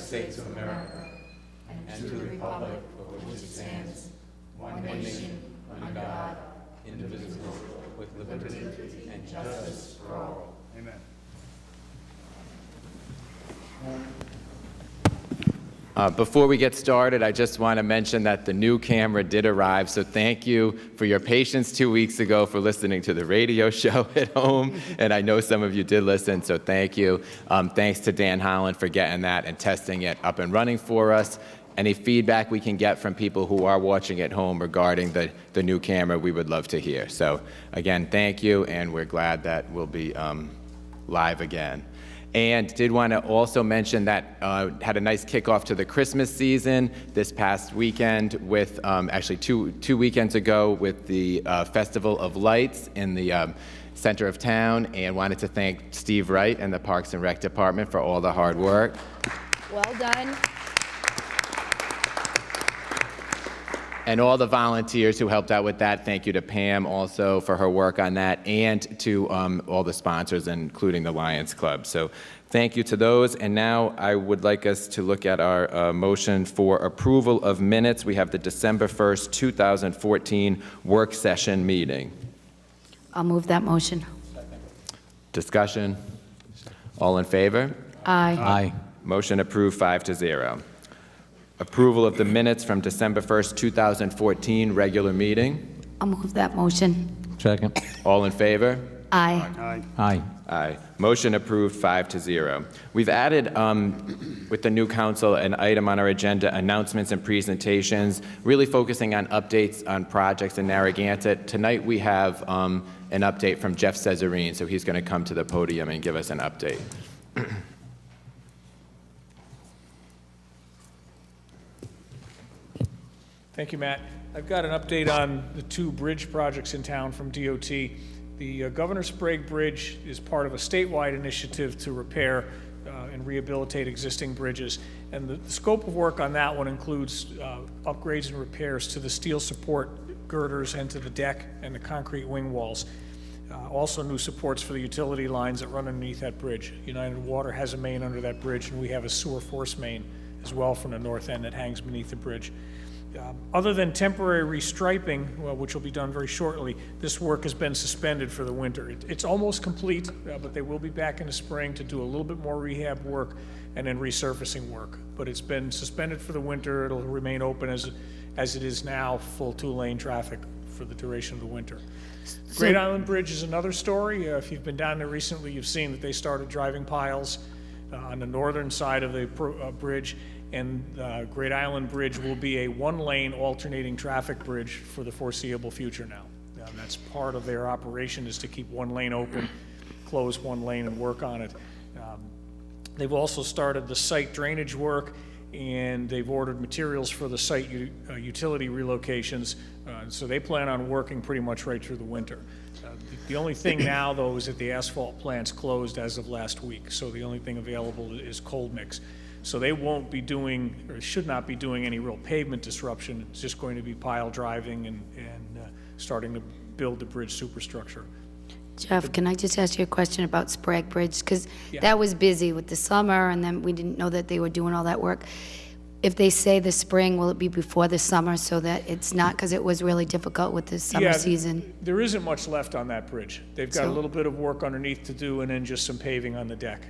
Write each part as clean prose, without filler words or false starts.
States of America and to the republic for which it stands, one nation, under God, indivisible, with liberty and justice for all. Amen. Before we get started, I just want to mention that the new camera did arrive, so thank you for your patience 2 weeks ago for listening to the radio show at home, and I know some of you did listen, so thank you. Thanks to Dan Holland for getting that and testing it up and running for us. Any feedback we can get from people who are watching at home regarding the new camera, we would love to hear. So again, thank you, and we're glad that we'll be live again. And did want to also mention that had a nice kickoff to the Christmas season this past weekend with, actually two weekends ago, with the Festival of Lights in the center of town, and wanted to thank Steve Wright and the Parks and Rec Department for all the hard work. Well done. And all the volunteers who helped out with that. Thank you to Pam also for her work on that, and to all the sponsors, including the Lions Club. So thank you to those. And now I would like us to look at our motion for approval of minutes. We have the December 1st, 2014 work session meeting. I'll move that motion. Discussion? All in favor? Aye. Aye. Motion approved 5-0. Approval of the minutes from December 1st, 2014 regular meeting. I'll move that motion. Second. All in favor? Aye. Aye. Aye. Aye. Motion approved 5-0. We've added, with the new council, an item on our agenda, announcements and presentations, really focusing on updates on projects in Narragansett. Tonight we have an update from Jeff Cesarine, so he's going to come to the podium and give us an update. Thank you, Matt. I've got an update on the 2 bridge projects in town from DOT. The Governor Sprague Bridge is part of a statewide initiative to repair and rehabilitate existing bridges. And the scope of work on that one includes upgrades and repairs to the steel support girders and to the deck and the concrete wing walls. Also new supports for the utility lines that run underneath that bridge. United Water has a main under that bridge, and we have a sewer force main as well from the north end that hangs beneath the bridge. Other than temporary restriping, which will be done very shortly, this work has been suspended for the winter. It's almost complete, but they will be back in the spring to do a little bit more rehab work and then resurfacing work. But it's been suspended for the winter. It'll remain open as it is now, full 2-lane traffic for the duration of the winter. Great Island Bridge is another story. If you've been down there recently, you've seen that they started driving piles on the northern side of the bridge. And Great Island Bridge will be a 1-lane alternating traffic bridge for the foreseeable future now. And that's part of their operation, is to keep 1 lane open, close 1 lane and work on it. They've also started the site drainage work, and they've ordered materials for the site utility relocations. So they plan on working pretty much right through the winter. The only thing now, though, is that the asphalt plant's closed as of last week. So the only thing available is cold mix. So they won't be doing, or should not be doing, any real pavement disruption. It's just going to be pile driving and starting to build the bridge superstructure. Jeff, can I just ask you a question about Sprague Bridge? Because that was busy with the summer, and then we didn't know that they were doing all that work. If they say the spring, will it be before the summer so that it's not, because it was really difficult with the summer season? There isn't much left on that bridge. They've got a little bit of work underneath to do, and then just some paving on the deck.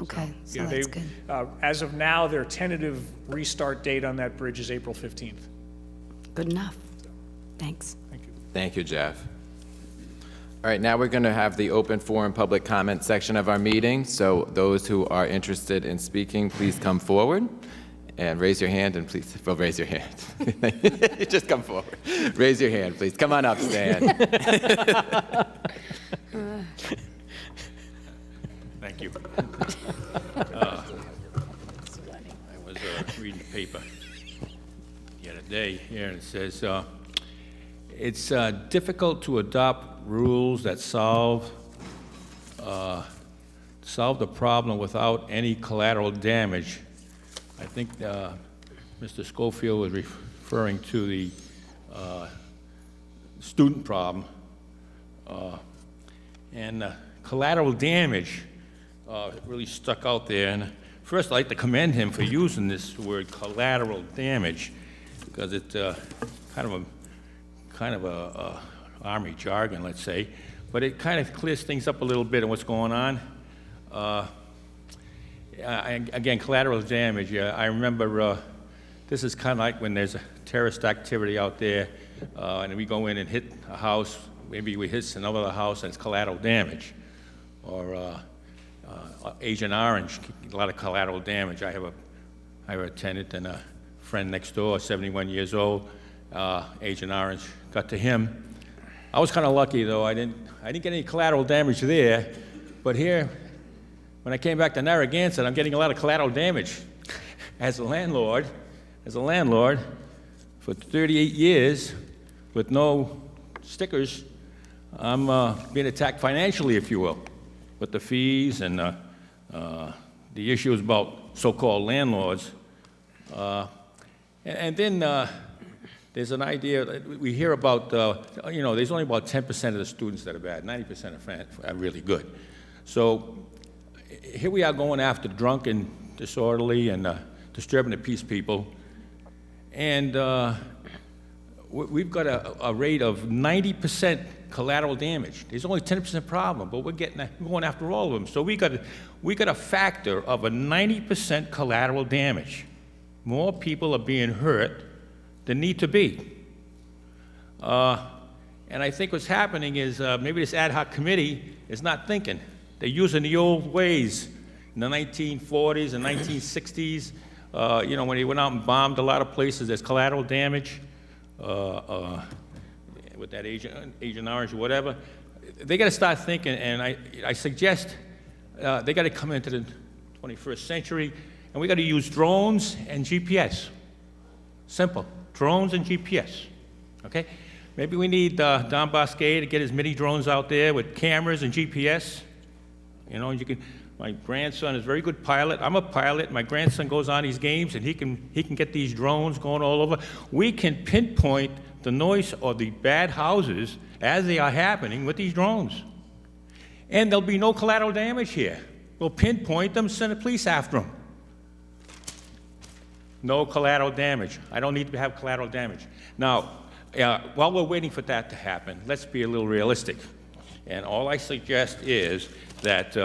Okay, so that's good. As of now, their tentative restart date on that bridge is April 15th. Good enough. Thanks. Thank you. Thank you, Jeff. All right, now we're going to have the open forum public comment section of our meeting. So those who are interested in speaking, please come forward and raise your hand, and please, well, raise your hand. Just come forward. Raise your hand, please. Come on up, Stan. Thank you. I was reading the paper the other day here, and it says, it's difficult to adopt rules that solve the problem without any collateral damage. I think Mr. Schofield was referring to the student problem. And collateral damage really stuck out there, and first, I'd like to commend him for using this word collateral damage, because it's kind of a Army jargon, let's say, but it kind of clears things up a little bit on what's going on. Again, collateral damage, I remember this is kind of like when there's a terrorist activity out there, and we go in and hit a house, maybe we hit another house, and it's collateral damage. Or Agent Orange, a lot of collateral damage. I have a tenant and a friend next door, 71 years old. Agent Orange got to him. I was kind of lucky, though. I didn't get any collateral damage there, but here, when I came back to Narragansett, I'm getting a lot of collateral damage. As a landlord, for 38 years, with no stickers, I'm being attacked financially, if you will, with the fees and the issues about so-called landlords. And then there's an idea that we hear about, there's only about 10% of the students that are bad, 90% are really good. So here we are going after drunk and disorderly and disturbing the peace people. And we've got a rate of 90% collateral damage. There's only 10% problem, but we're going after all of them. So we got a factor of a 90% collateral damage. More people are being hurt than need to be. And I think what's happening is maybe this ad hoc committee is not thinking. They're using the old ways in the 1940s and 1960s. When they went out and bombed a lot of places, there's collateral damage. With that Agent Orange or whatever, they got to start thinking, and I suggest they got to come into the 21st century, and we got to use drones and GPS. Simple, drones and GPS, okay? Maybe we need Don Bosque to get his mini drones out there with cameras and GPS. My grandson is a very good pilot. I'm a pilot. My grandson goes on these games, and he can get these drones going all over. We can pinpoint the noise or the bad houses as they are happening with these drones. And there'll be no collateral damage here. We'll pinpoint them, send the police after them. No collateral damage. I don't need to have collateral damage. Now, while we're waiting for that to happen, let's be a little realistic. And all I suggest is that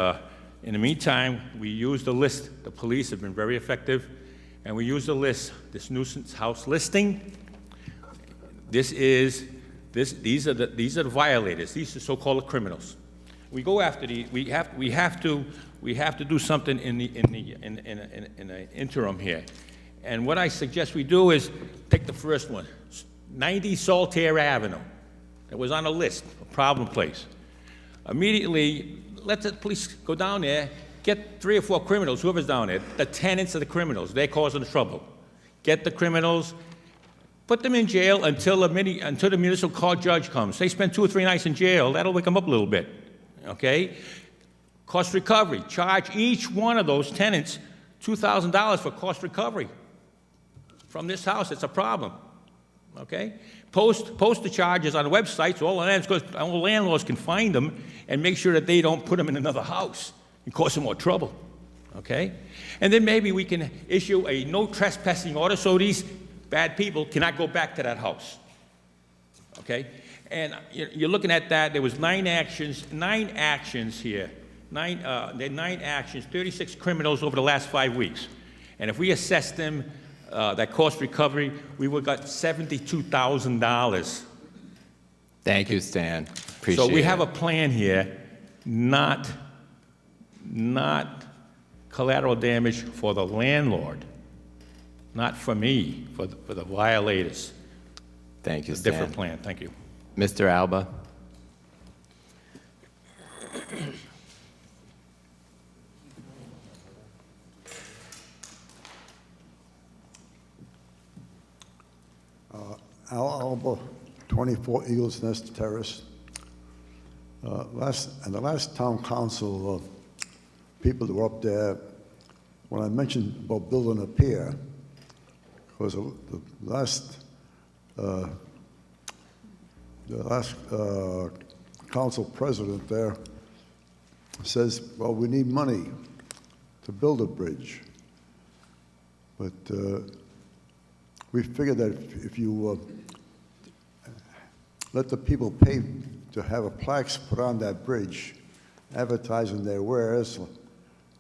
in the meantime, we use the list. The police have been very effective, and we use the list, this nuisance house listing. These are the violators. These are so-called criminals. We go after we have to do something in the interim here. And what I suggest we do is take the first one, 90 Saltaire Avenue. That was on a list, a problem place. Immediately, let the police go down there, get 3 or 4 criminals, whoever's down there, the tenants of the criminals. They're causing the trouble. Get the criminals, put them in jail until the municipal court judge comes. They spend 2 or 3 nights in jail. That'll wake them up a little bit, okay? Cost recovery. Charge each one of those tenants $2,000 for cost recovery from this house. It's a problem, okay? Post the charges on the website so all landlords can find them and make sure that they don't put them in another house and cause them more trouble, okay? And then maybe we can issue a no trespassing order so these bad people cannot go back to that house, okay? And you're looking at that. There was 9 actions here. 9 actions, 36 criminals over the last 5 weeks. And if we assess them, that cost recovery, we would got $72,000. Thank you, Stan. Appreciate it. So we have a plan here, not collateral damage for the landlord, not for me, for the violators. Thank you, A Stan. different plan. Thank you. Mr. Alba. Al Alba, 24 Eagles Nest Terrace. And the last town council people that were up there, when I mentioned about building a pier, because the last council president there says, well, we need money. to build a bridge. But we figured that if you let the people pay to have a plaques put on that bridge, advertising their wares,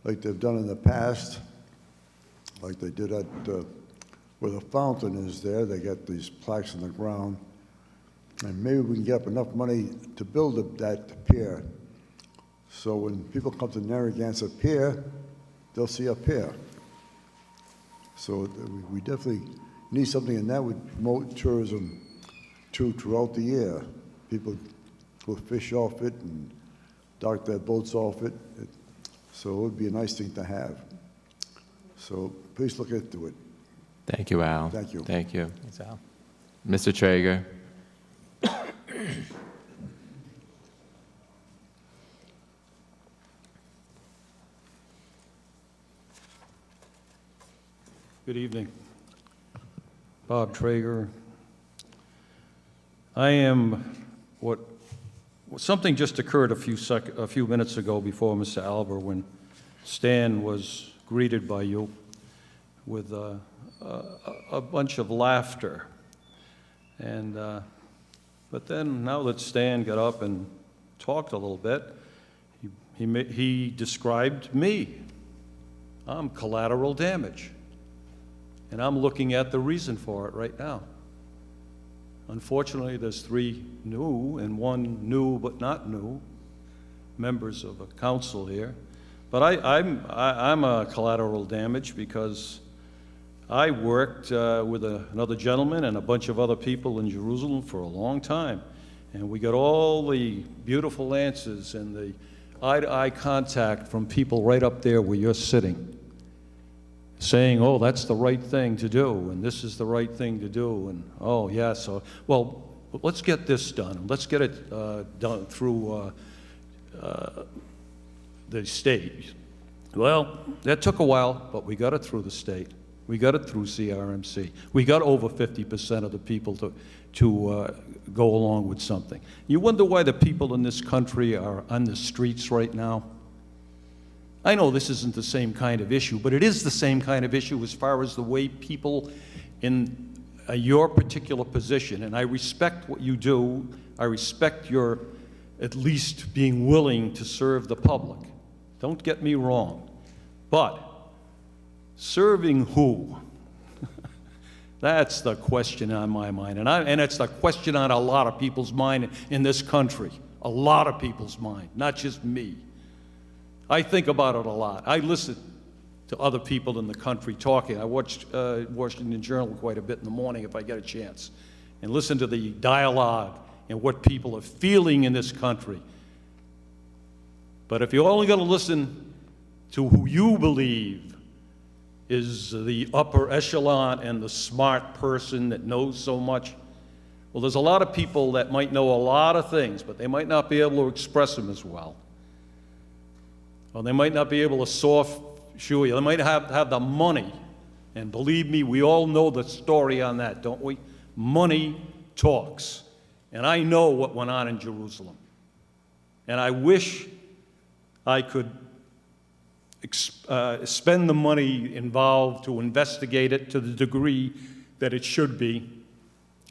like they've done in the past, like they did at where the fountain is there, they got these plaques in the ground, and maybe we can get up enough money to build that pier. So when people come to Narragansett Pier, they'll see a pier. So we definitely need something, and that would promote tourism too throughout the year. People will fish off it and dock their boats off it. So it would be a nice thing to have. So please look into it. Thank you, Al. Thank you. Thank you. Thanks, Al. Mr. Traeger. Good evening. Bob Traeger. Something just occurred a few minutes ago before Mr. Albert when Stan was greeted by you with a bunch of laughter. And, but then now that Stan got up and talked a little bit, he described me. I'm collateral damage. And I'm looking at the reason for it right now. Unfortunately, there's 3 new and 1 new but not new members of a council here. But I'm a collateral damage because I worked with another gentleman and a bunch of other people in Jerusalem for a long time. And we got all the beautiful answers and the eye-to-eye contact from people right up there where you're sitting, saying, oh, that's the right thing to do, and this is the right thing to do, and oh, yeah, so, well, let's get this done. Let's get it done through the state. Well, that took a while, but we got it through the state. We got it through CRMC. We got over 50% of the people to go along with something. You wonder why the people in this country are on the streets right now? I know this isn't the same kind of issue, but it is the same kind of issue as far as the way people in your particular position, and I respect what you do. I respect your at least being willing to serve the public. Don't get me wrong. But serving who? That's the question on my mind, and it's the question on a lot of people's mind in this country. A lot of people's mind, not just me. I think about it a lot. I listen to other people in the country talking. I watch Washington Journal quite a bit in the morning if I get a chance, and listen to the dialogue and what people are feeling in this country. But if you're only going to listen to who you believe is the upper echelon and the smart person that knows so much, well, there's a lot of people that might know a lot of things, but they might not be able to express them as well. Or they might not be able to soft shoe you. They might have the money. And believe me, we all know the story on that, don't we? Money talks. And I know what went on in Jerusalem. And I wish I could spend the money involved to investigate it to the degree that it should be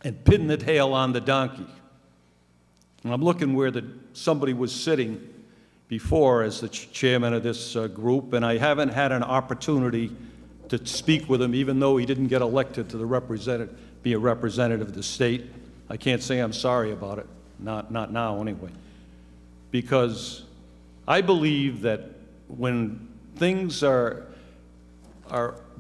and pin the tail on the donkey. And I'm looking where somebody was sitting before as the chairman of this group, and I haven't had an opportunity to speak with him, even though he didn't get elected to be a representative of the state. I can't say I'm sorry about it, not now anyway, because I believe that when things are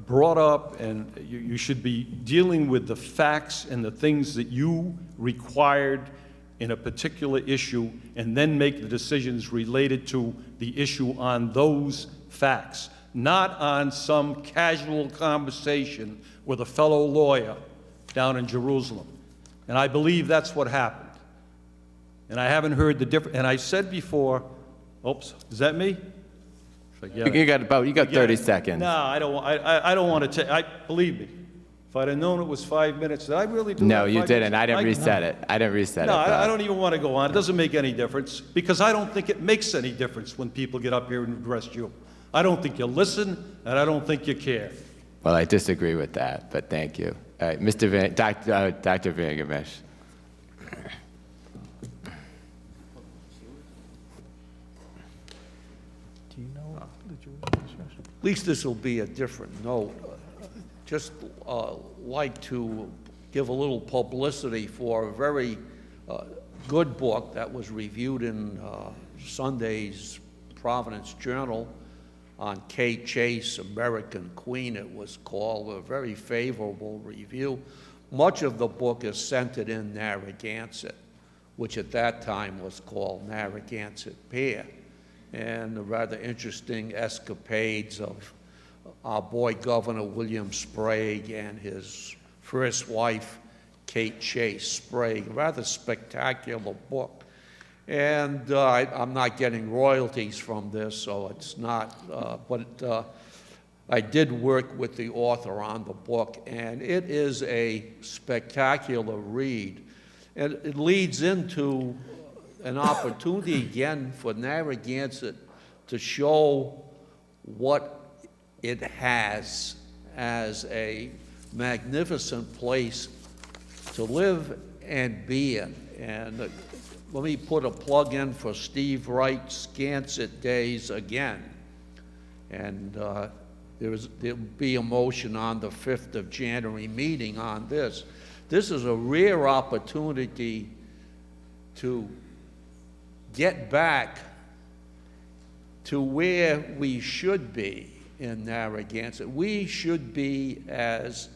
brought up, and you should be dealing with the facts and the things that you required in a particular issue, and then make the decisions related to the issue on those facts, not on some casual conversation with a fellow lawyer down in Jerusalem. And I believe that's what happened. And I haven't heard the difference. And I said before, oops, is that me? You got 30 seconds. No, I don't want to take, believe me, if I'd have known it was 5 minutes, did I really do that? No, you 5 didn't. minutes? I didn't reset it. I didn't reset it. No, Bob. I don't even want to go on. It doesn't make any difference, because I don't think it makes any difference when people get up here and address you. I don't think you listen, and I don't think you care. Well, I disagree with that, but thank you. All right, Dr. Van Gamesh. At least this will be a different note. Just like to give a little publicity for a very good book that was reviewed in Sunday's Providence Journal on Kate Chase, American Queen, it was called, a very favorable review. Much of the book is centered in Narragansett, which at that time was called Narragansett Pier, and the rather interesting escapades of our boy Governor William Sprague and his first wife, Kate Chase Sprague. Rather spectacular book. And I'm not getting royalties from this, so it's not, but I did work with the author on the book, and it is a spectacular read. And it leads into an opportunity again for Narragansett to show what it has as a magnificent place to live and be in. And let me put a plug in for Steve Wright's Scansett Days again. And there'll be a motion on the 5th of January meeting on this. This is a rare opportunity to get back to where we should be in Narragansett. We should be as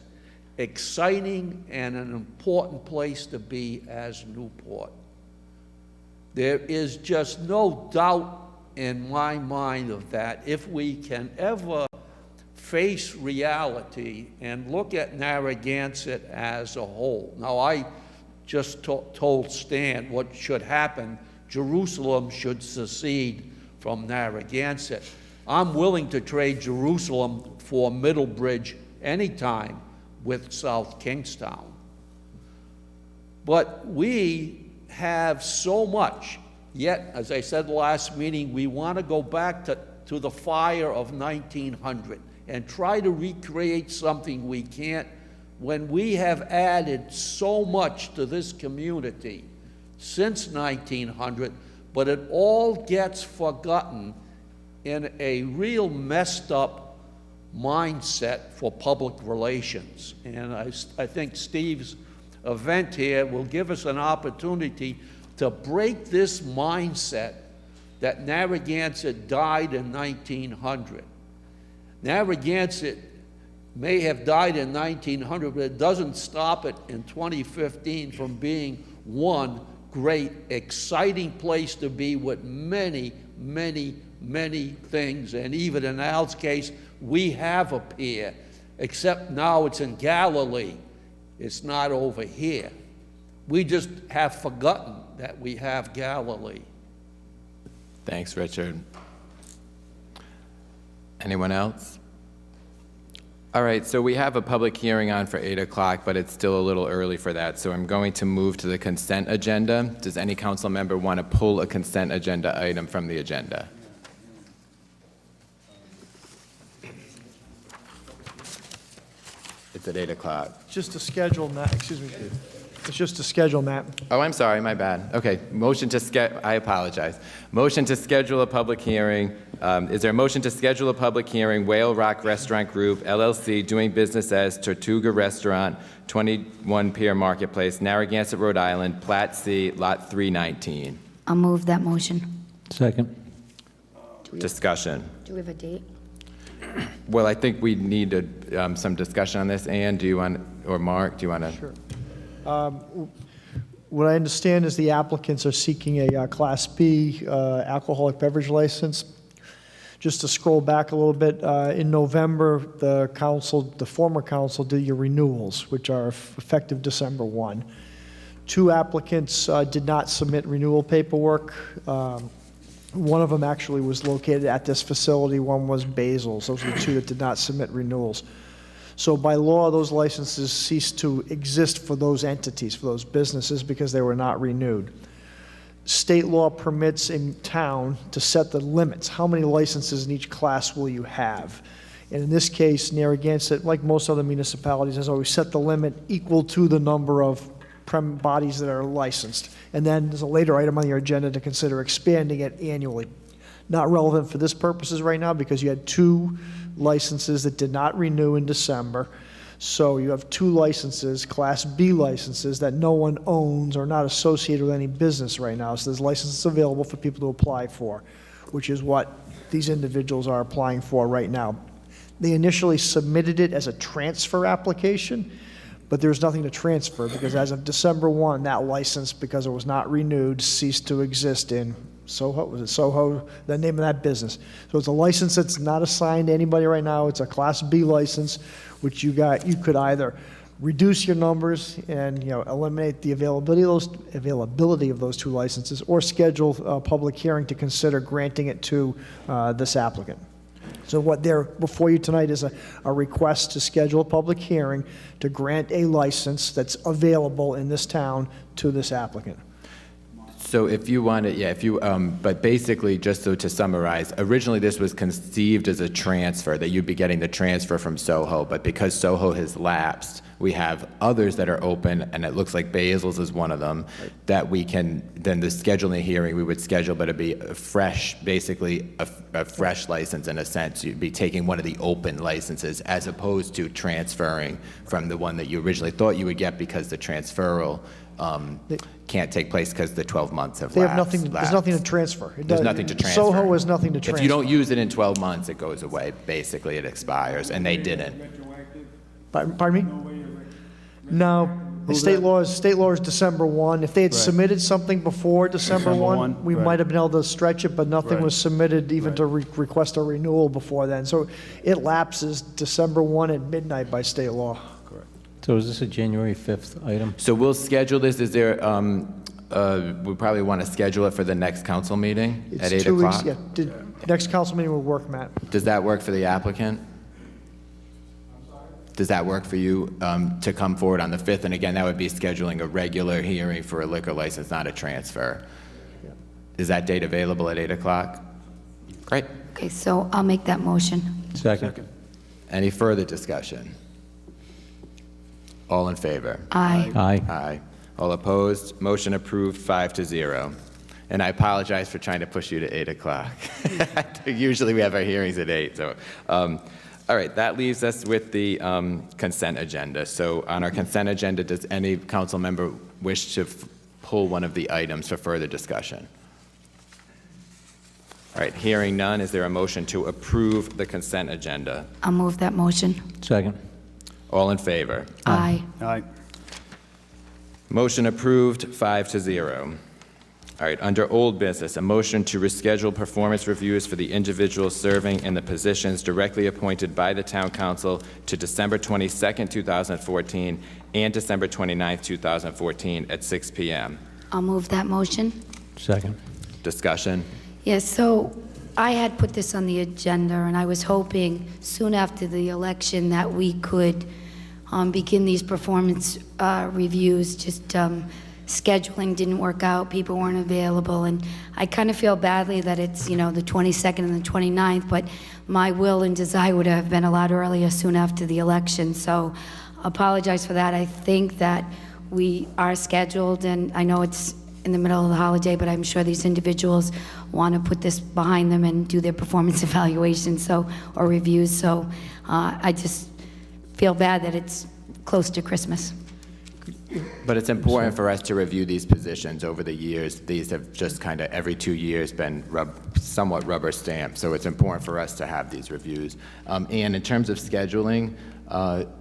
exciting and an important place to be as Newport. There is just no doubt in my mind of that. If we can ever face reality and look at Narragansett as a whole. Now, I just told Stan what should happen. Jerusalem should secede from Narragansett. I'm willing to trade Jerusalem for Middlebridge anytime with South Kingstown. But we have so much, yet, as I said last meeting, we want to go back to the fire of 1900 and try to recreate something we can't when we have added so much to this community since 1900, but it all gets forgotten in a real messed up mindset for public relations. And I think Steve's event here will give us an opportunity to break this mindset that Narragansett died in 1900. Narragansett may have died in 1900, but it doesn't stop it in 2015 from being one great, exciting place to be with many, many, many things. And even in Al's case, we have a pier, except now it's in Galilee. It's not over here. We just have forgotten that we have Galilee. Thanks, Richard. Anyone else? All right, so we have a public hearing on for 8 o'clock, but it's still a little early for that, so I'm going to move to the consent agenda. Does any council member want to pull a consent agenda item from the agenda? It's at 8 o'clock. Just to schedule, Matt, excuse me. It's just to schedule, Matt. Oh, I'm sorry, my bad. Okay, motion to I apologize. Motion to schedule a public hearing. Is there a motion to schedule a public hearing, Whale Rock Restaurant Group, LLC, doing business as Tortuga Restaurant, 21 Pier Marketplace, Narragansett, Rhode Island, Plat C, Lot 319. I'll move that motion. Second. Discussion. Do we have a date? Well, I think we need some discussion on this. Ann, do you want, or Mark, do you want to? Sure. What I understand is the applicants are seeking a Class B alcoholic beverage license. Just to scroll back a little bit, in November, the former council did your renewals, which are effective December 1. 2 applicants did not submit renewal paperwork. One of them actually was located at this facility. One was Basil's. Those were the 2 that did not submit renewals. So by law, those licenses ceased to exist for those entities, for those businesses, because they were not renewed. state law permits in town to set the limits. How many licenses in each class will you have? And in this case, Narragansett, like most other municipalities, has always set the limit equal to the number of bodies that are licensed. And then there's a later item on your agenda to consider expanding it annually. Not relevant for this purposes right now because you had 2 licenses that did not renew in December. So you have 2 licenses, Class B licenses, that no one owns or not associated with any business right now. So there's licenses available for people to apply for, which is what these individuals are applying for right now. They initially submitted it as a transfer application, but there's nothing to transfer because as of December 1, that license, because it was not renewed, ceased to exist in Soho. Was it Soho? The name of that business. So it's a license that's not assigned to anybody right now. It's a Class B license, which you could either reduce your numbers and eliminate the availability of those 2 licenses, or schedule a public hearing to consider granting it to this applicant. So what they're before you tonight is a request to schedule a public hearing to grant a license that's available in this town to this applicant. So if you want to, but basically, just so to summarize, originally this was conceived as a transfer, that you'd be getting the transfer from Soho, but because Soho has lapsed, we have others that are open, and it looks like Basil's is one of them, that we can, then the scheduling hearing we would schedule, but it'd be a fresh, basically a fresh license in a sense. You'd be taking one of the open licenses as opposed to transferring from the one that you originally thought you would get because the transferal can't take place because the 12 months have They lapsed. have nothing. There's nothing to transfer. There's nothing to transfer. Soho has nothing to transfer. If you don't use it in 12 months, it goes away. Basically, it expires, and they didn't. Pardon me? No. The state law is December 1. If they had submitted something before December 1, we might have been able to stretch it, but nothing was submitted even to request a renewal before then. So it lapses December 1 at midnight by state law. So is this a January 5th item? So we'll schedule this. Is there, we probably want to schedule it for the next council meeting at 8 It's 2 weeks, o'clock? yeah. Next council meeting will work, Matt. Does that work for the applicant? Does that work for you to come forward on the 5th? And again, that would be scheduling a regular hearing for a liquor license, not a transfer. Is that date available at 8 o'clock? Great. Okay, so I'll make that motion. Second. Any further discussion? All in favor? Aye. Aye. Aye. All opposed? Motion approved, 5-0. And I apologize for trying to push you to 8 o'clock. Usually we have our hearings at 8, so. All right, that leaves us with the consent agenda. So on our consent agenda, does any council member wish to pull one of the items for further discussion? All right, hearing none, is there a motion to approve the consent agenda? I'll move that motion. Second. All in favor? Aye. Aye. Motion approved, 5-0. All right, under old business, a motion to reschedule performance reviews for the individuals serving in the positions directly appointed by the town council to December 22nd, 2014 and December 29th, 2014 at 6 p.m. I'll move that motion. Second. Discussion? Yes, so I had put this on the agenda, and I was hoping soon after the election that we could begin these performance reviews. Just scheduling didn't work out, people weren't available, and I kind of feel badly that it's, the 22nd and the 29th, but my will and desire would have been a lot earlier, soon after the election, so apologize for that. I think that we are scheduled, and I know it's in the middle of the holiday, but I'm sure these individuals want to put this behind them and do their performance evaluation, or reviews, so I just feel bad that it's close to Christmas. But it's important for us to review these positions over the years. These have just kind of every 2 years been somewhat rubber stamped, so it's important for us to have these reviews. And in terms of scheduling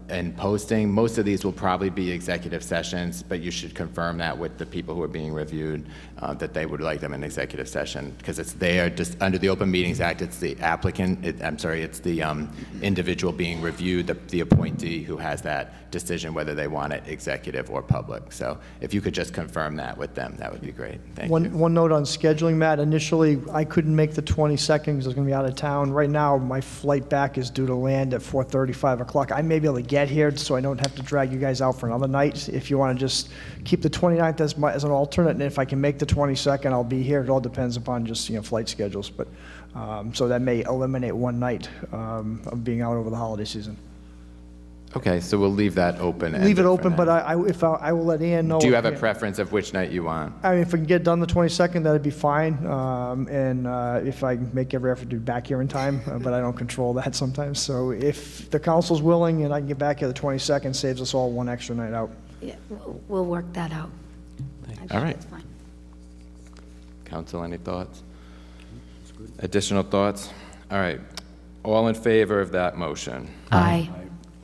and posting, most of these will probably be executive sessions, but you should confirm that with the people who are being reviewed, that they would like them in executive session, because it's there, just under the Open Meetings Act, it's the applicant, it's the individual being reviewed, the appointee who has that decision whether they want it executive or public. public. So if you could just confirm that with them, that would be great. Thank you. One note on scheduling, Matt. Initially, I couldn't make the 22nd because I was going to be out of town. Right now, my flight back is due to land at 4:30, 5 o'clock. I may be able to get here so I don't have to drag you guys out for another night. If you want to just keep the 29th as an alternate, and if I can make the 22nd, I'll be here. It all depends upon just, flight schedules. But so that may eliminate one night of being out over the holiday season. Okay, so we'll leave that open. Leave it open, but I will let Ann know. Do you have a preference of which night you want? I mean, if we can get it done the 22nd, that'd be fine. And if I make every effort to be back here in time, but I don't control that sometimes. So if the council's willing and I can get back here the 22nd, saves us all one extra night out. Yeah, we'll work that out. All right. That's fine. Council, any thoughts? Additional thoughts? All right. All in favor of that motion? Aye.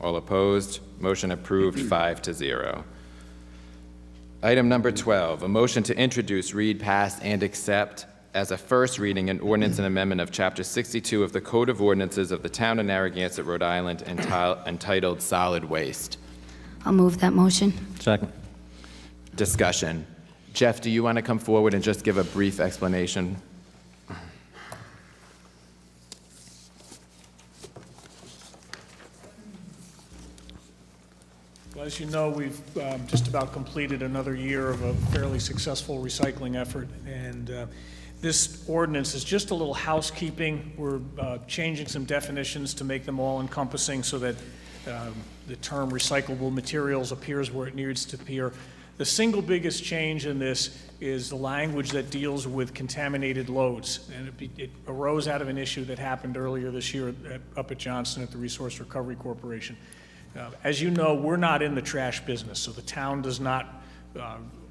All opposed? Motion approved, 5-0. Item number 12, a motion to introduce, read, pass, and accept as a first reading an ordinance and amendment of Chapter 62 of the Code of Ordinances of the Town of Narragansett, Rhode Island, entitled Solid Waste. I'll move that motion. Second. Discussion. Jeff, do you want to come forward and just give a brief explanation? Well, as you know, we've just about completed another year of a fairly successful recycling effort, and this ordinance is just a little housekeeping. We're changing some definitions to make them all encompassing so that the term recyclable materials appears where it needs to appear. The single biggest change in this is the language that deals with contaminated loads, and it arose out of an issue that happened earlier this year up at Johnston at the Resource Recovery Corporation. As you know, we're not in the trash business, so the town does not,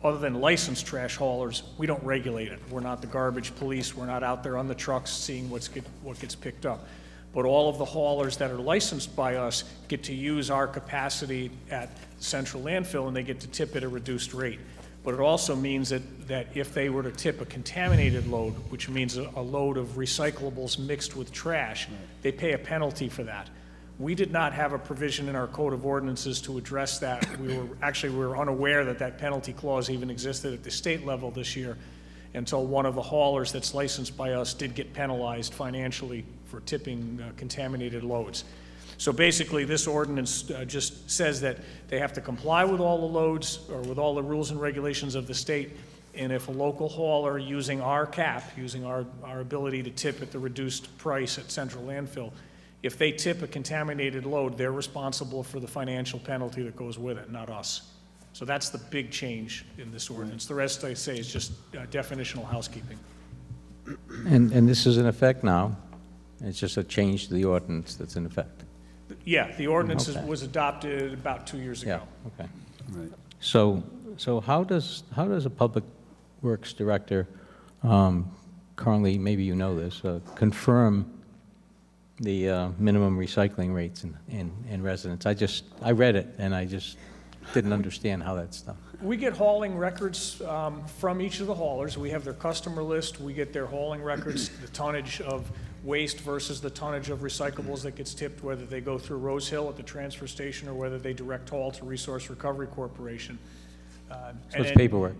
other than licensed trash haulers, we don't regulate it. We're not the garbage police. We're not out there on the trucks seeing what gets picked up. But all of the haulers that are licensed by us get to use our capacity at the central landfill, and they get to tip at a reduced rate. But it also means that if they were to tip a contaminated load, which means a load of recyclables mixed with trash, they pay a penalty for that. We did not have a provision in our Code of Ordinances to address that. We were unaware that that penalty clause even existed at the state level this year until one of the haulers that's licensed by us did get penalized financially for tipping contaminated loads. So basically, this ordinance just says that they have to comply with all the loads or with all the rules and regulations of the state, and if a local hauler using our cap, using our ability to tip at the reduced price at central landfill, if they tip a contaminated load, they're responsible for the financial penalty that goes with it, not us. So that's the big change in this ordinance. The rest, I say, is just definitional housekeeping. And this is in effect now? It's just a change to the ordinance that's in effect? Yeah, the ordinance Okay. was adopted about 2 years ago. Yeah, okay. So how does a public works director currently, maybe you know this, confirm the minimum recycling rates in residents? I read it, and I just didn't understand how that's done. We get hauling records from each of the haulers. We have their customer list. We get their hauling records, the tonnage of waste versus the tonnage of recyclables that gets tipped, whether they go through Rose Hill at the transfer station or whether they direct haul to Resource Recovery Corporation. So it's paperwork.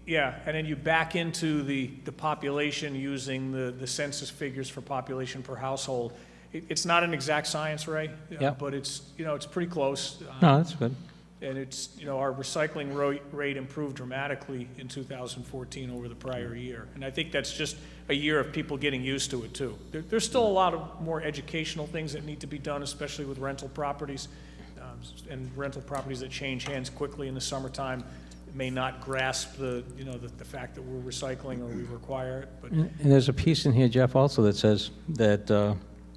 Yeah, and then you back into the population using the census figures for population per household. It's not an exact science, Ray, Yeah. but it's pretty close. No, that's good. And it's, our recycling rate improved dramatically in 2014 over the prior year. And I think that's just a year of people getting used to it, too. There's still a lot of more educational things that need to be done, especially with rental properties. And rental properties that change hands quickly in the summertime may not grasp the fact that we're recycling or we require it. But And there's a piece in here, Jeff, also that says that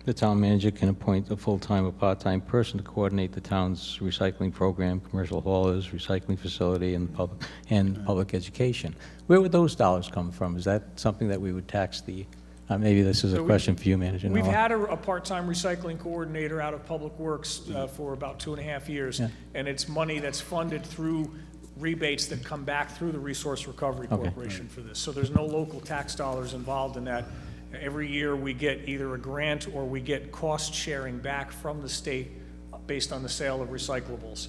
the town manager can appoint a full-time or part-time person to coordinate the town's recycling program, commercial haulers, recycling facility, and public education. Where would those dollars come from? Is that something that we would tax the, maybe this is a question for you, Manager we've Noah. had a part-time recycling coordinator out of Public Works for about 2.5 years. Yeah. And it's money that's funded through rebates that come back through the Resource Recovery Corporation for this. So there's no local tax dollars involved in that. Every year we get either a grant or we get cost sharing back from the state based on the sale of recyclables.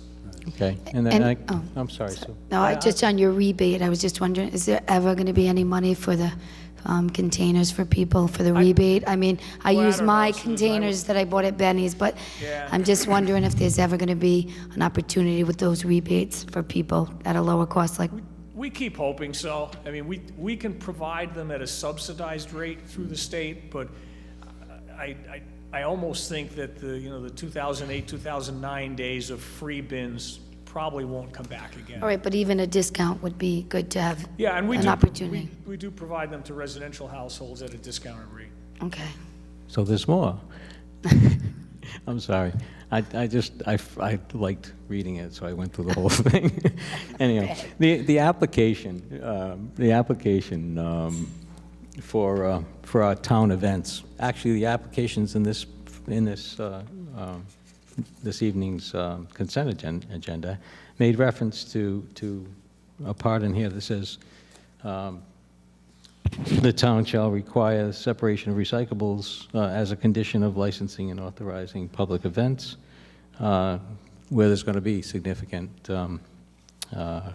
Okay, and then And- I'm sorry, Sue. No, just on your rebate, I was just wondering, is there ever going to be any money for the containers for people, for the rebate? I mean, I Well, I use don't know, my Susan. containers that I bought at Benny's, but Yeah. I'm just wondering if there's ever going to be an opportunity with those rebates for people at a lower cost, like, We keep hoping so. I mean, we can provide them at a subsidized rate through the state, but I almost think that the 2008, 2009 days of free bins probably won't come back again. all right, but even a discount would be good to have Yeah, and an opportunity. we do provide them to residential households at a discounted rate. Okay. So there's more. I'm sorry. I liked reading it, so I went through the whole thing. Anyhow, the application for our town events, actually, the applications in this evening's consent agenda made reference to a part in here that says, the town shall require separation of recyclables as a condition of licensing and authorizing public events where there's going to be significant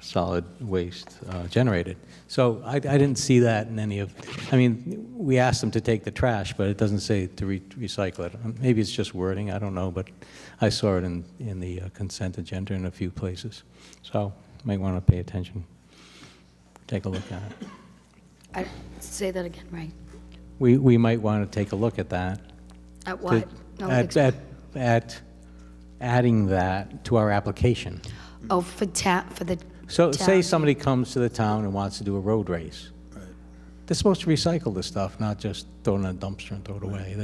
solid waste generated. So I didn't see that in any of, I mean, we asked them to take the trash, but it doesn't say to recycle it. Maybe it's just wording, I don't know, but I saw it in the consent agenda in a few places. So might want to pay attention, take a look at it. Say that again, right? We might want to take a look at that. At what? No, At adding that to our application. Oh, for the So say town. somebody comes to the town and wants to do a road race. They're supposed to recycle this stuff, not just throw it in a dumpster and throw it away.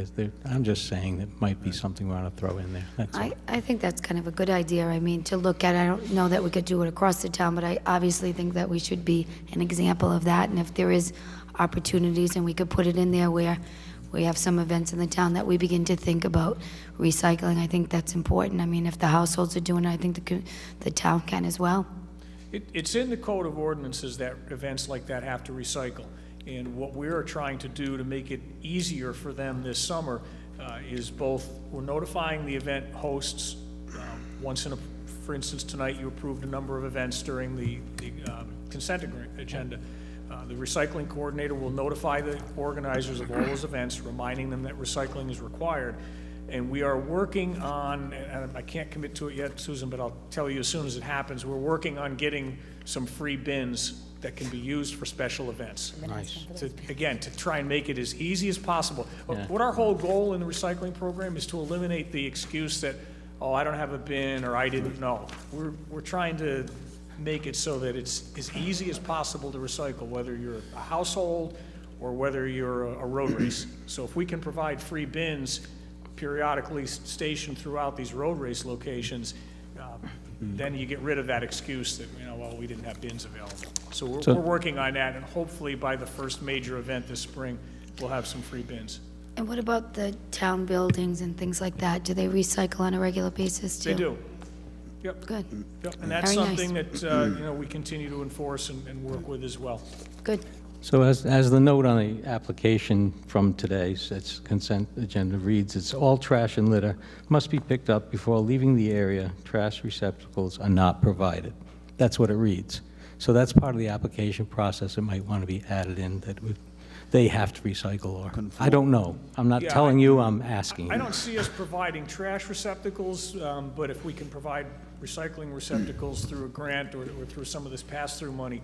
I'm just saying that might be something we want to throw in there, that's all. I think that's kind of a good idea. I mean, to look at, I don't know that we could do it across the town, but I obviously think that we should be an example of that. And if there is opportunities and we could put it in there where we have some events in the town that we begin to think about recycling, I think that's important. I mean, if the households are doing it, I think the town can as well. It's in the code of ordinances that events like that have to recycle. And what we're trying to do to make it easier for them this summer is both, we're notifying the event hosts for instance, tonight you approved a number of events during the consent agenda. The recycling coordinator will notify the organizers of all those events, reminding them that recycling is required. And we are working on, and I can't commit to it yet, Susan, but I'll tell you as soon as it happens, we're working on getting some free bins that can be used for special events. Nice. Again, to try and make it as easy as possible. Yeah. What our whole goal in the recycling program is to eliminate the excuse that, oh, I don't have a bin, or I didn't know. We're trying to make it so that it's as easy as possible to recycle, whether you're a household or whether you're a road race. So if we can provide free bins periodically stationed throughout these road race locations, then you get rid of that excuse that, well, we didn't have bins available. So we're working on that, and hopefully by the first major event this spring, we'll have some free bins. And what about the town buildings and things like that? Do they recycle on a regular basis too? They do. Yep. Good, Yep. And that's Very nice. something that, we continue to enforce and work with as well. good. So as the note on the application from today's its consent agenda reads, it's all trash and litter must be picked up before leaving the area. Trash receptacles are not provided. That's what it reads. So that's part of the application process. It might want to be added in that they have to recycle, or, I don't know. I'm not Yeah, telling you, I'm asking you. I don't see us providing trash receptacles, but if we can provide recycling receptacles through a grant or through some of this pass-through money,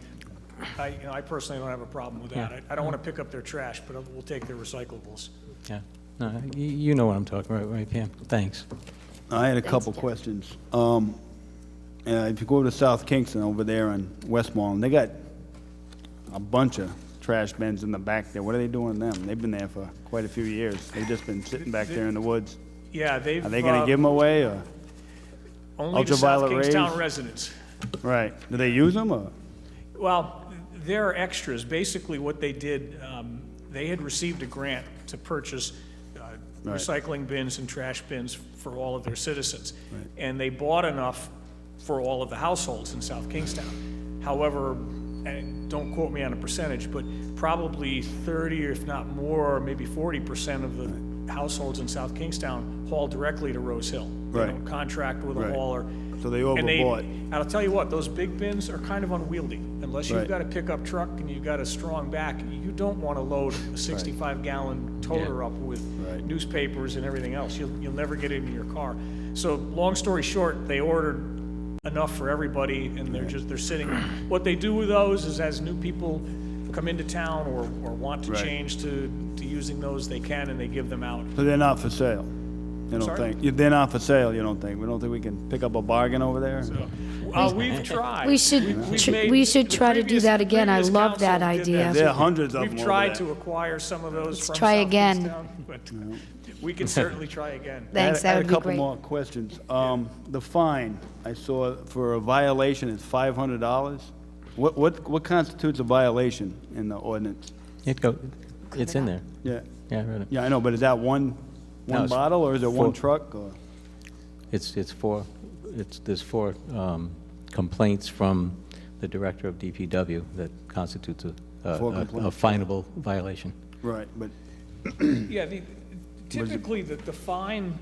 I personally don't have a problem with that. Yeah. I don't want to pick up their trash, but we'll take their recyclables. Yeah, no, you know what I'm talking about, right, Pam? Thanks. I had a couple questions. If you go to South Kingston over there on Westmoreland, they got a bunch of trash bins in the back there. What are they doing with them? They've been there for quite a few years. They've just been sitting back there in the woods. Yeah, they've. Are they going to give them away, or? Only the South ultraviolet Kingstown rays? residents. Right. Do they use them, or? Well, they're extras. Basically, what they did, they had received a grant to purchase recycling bins and trash bins for all of their citizens. Right. And they bought enough for all of the households in South Kingstown. However, and don't quote me on a percentage, but probably 30, if not more, maybe 40% of the households in South Kingstown haul directly to Rose Hill. They Right. don't contract with a Right. hauler. So they And overbought. and I'll tell you what, those big bins are kind of unwieldy. Unless you've Right. got a pickup truck and you've got a strong back, you don't want to load a 65-gallon toter up with Right. newspapers and everything else. You'll never get it in your car. So long story short, they ordered enough for everybody, and they're sitting. What they do with those is, as new people come into town or want to Right. change to using those, they can, and they give them out. So they're not for sale? You don't Sorry? think? They're not for sale, you don't think? We don't think we can pick up a bargain over there? We've tried. We should, We've made- we should the try to do previous- that again. I previous love that council did idea. There are hundreds of them We've over tried there. to acquire some of those from try South again. Kingstown, but we can certainly try again. Thanks, I that had would a be couple great. more questions. The fine, I saw for a violation is $500. What constitutes a violation in the ordinance? It's in there. Yeah, Yeah, I read it. yeah, I know, but is that one No, it's bottle, or is it one four. truck, or? There's four complaints from the director of DPW that constitutes a Four complaints. finable violation. Right, but, Yeah, typically, the fine,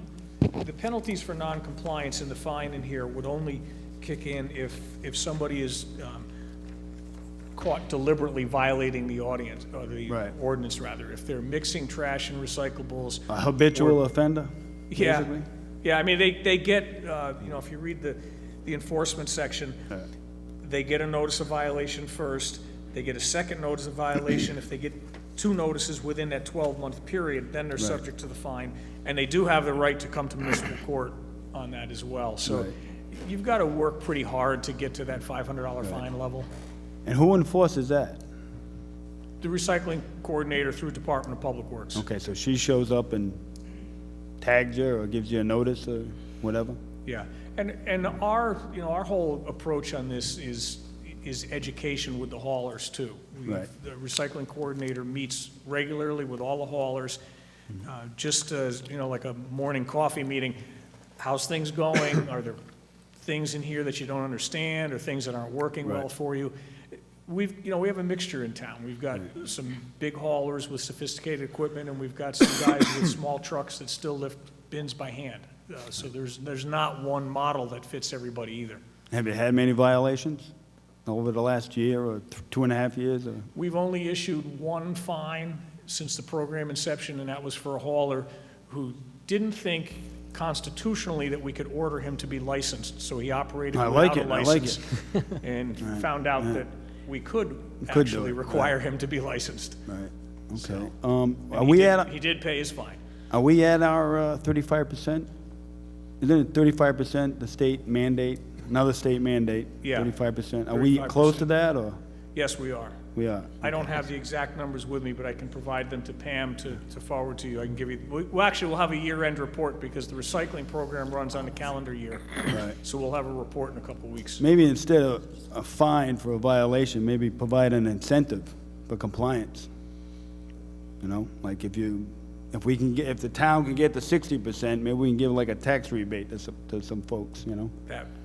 the penalties for non-compliance and the fine in here would only kick in if somebody is caught deliberately violating the audience, or the Right. ordinance, rather. If they're mixing trash and recyclables. a habitual offender, Yeah, basically? yeah, I mean, they get, if you read the enforcement section, they get a notice of violation first, they get a second notice of violation. If they get 2 notices within that 12-month period, then they're subject to the fine. And they do have the right to come to municipal court on that as well. So Right. you've got to work pretty hard to get to that $500 fine level. And who enforces that? The recycling coordinator through Department of Public Works. Okay, so she shows up and tags you, or gives you a notice, or whatever? Yeah, and our whole approach on this is education with the haulers too. Right. The recycling coordinator meets regularly with all the haulers, just as, like a morning coffee meeting. How's things going? Are there things in here that you don't understand, or things that aren't working well Right. for you? We have a mixture in town. We've got some big haulers with sophisticated equipment, and we've got some guys with small trucks that still lift bins by hand. So there's not one model that fits everybody either. Have you had many violations over the last year, or 2.5 years, or? We've only issued one fine since the program inception, and that was for a hauler who didn't think constitutionally that we could order him to be licensed, so he operated I like without a it, I like license. And found out that we could do actually it, require him to be licensed. Right, okay. So- Are And we he did pay his fine. are we at our 35%? Isn't it 35% the state mandate, another state mandate? Yeah. 35%. Are we close to 35%. that, or? Yes, we are. We are. I don't have the exact numbers with me, but I can provide them to Pam to forward to you. I can give you, we'll have a year-end report, because the recycling program runs on the calendar year. Right. So we'll have a report in a couple of weeks. Maybe instead of a fine for a violation, maybe provide an incentive for compliance. Like if the town can get the 60%, maybe we can give like a tax rebate to some folks,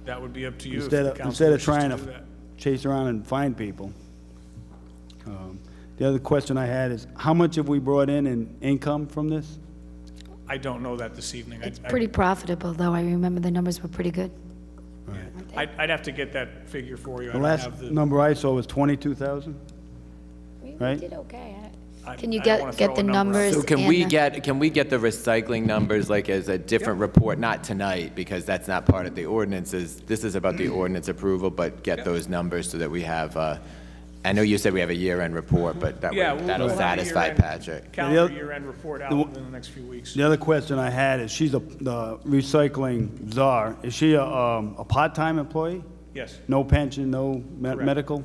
That would be up to you if Instead the of, council instead of wishes to trying do to that. chase around and find people. The other question I had is, how much have we brought in income from this? I don't know that this evening. It's pretty profitable, though. I remember the numbers were pretty good. I'd have to get that figure for you. I The don't last have the- number I saw was 22,000. We Right? did okay. I- Can you I don't wanna get throw the a number out. numbers? So can and we the- get the recycling numbers like as a different report, not tonight, because that's not part of the ordinances. This is about the ordinance approval, but get those numbers so that we have, I know you said we have a year-end report, but Yeah, that'll we'll have a satisfy year-end- Patrick. Calendar other- year-end report out within the next few weeks. The other question I had is, she's the recycling czar. Is she a part-time employee? Yes, No pension, no Correct. medical?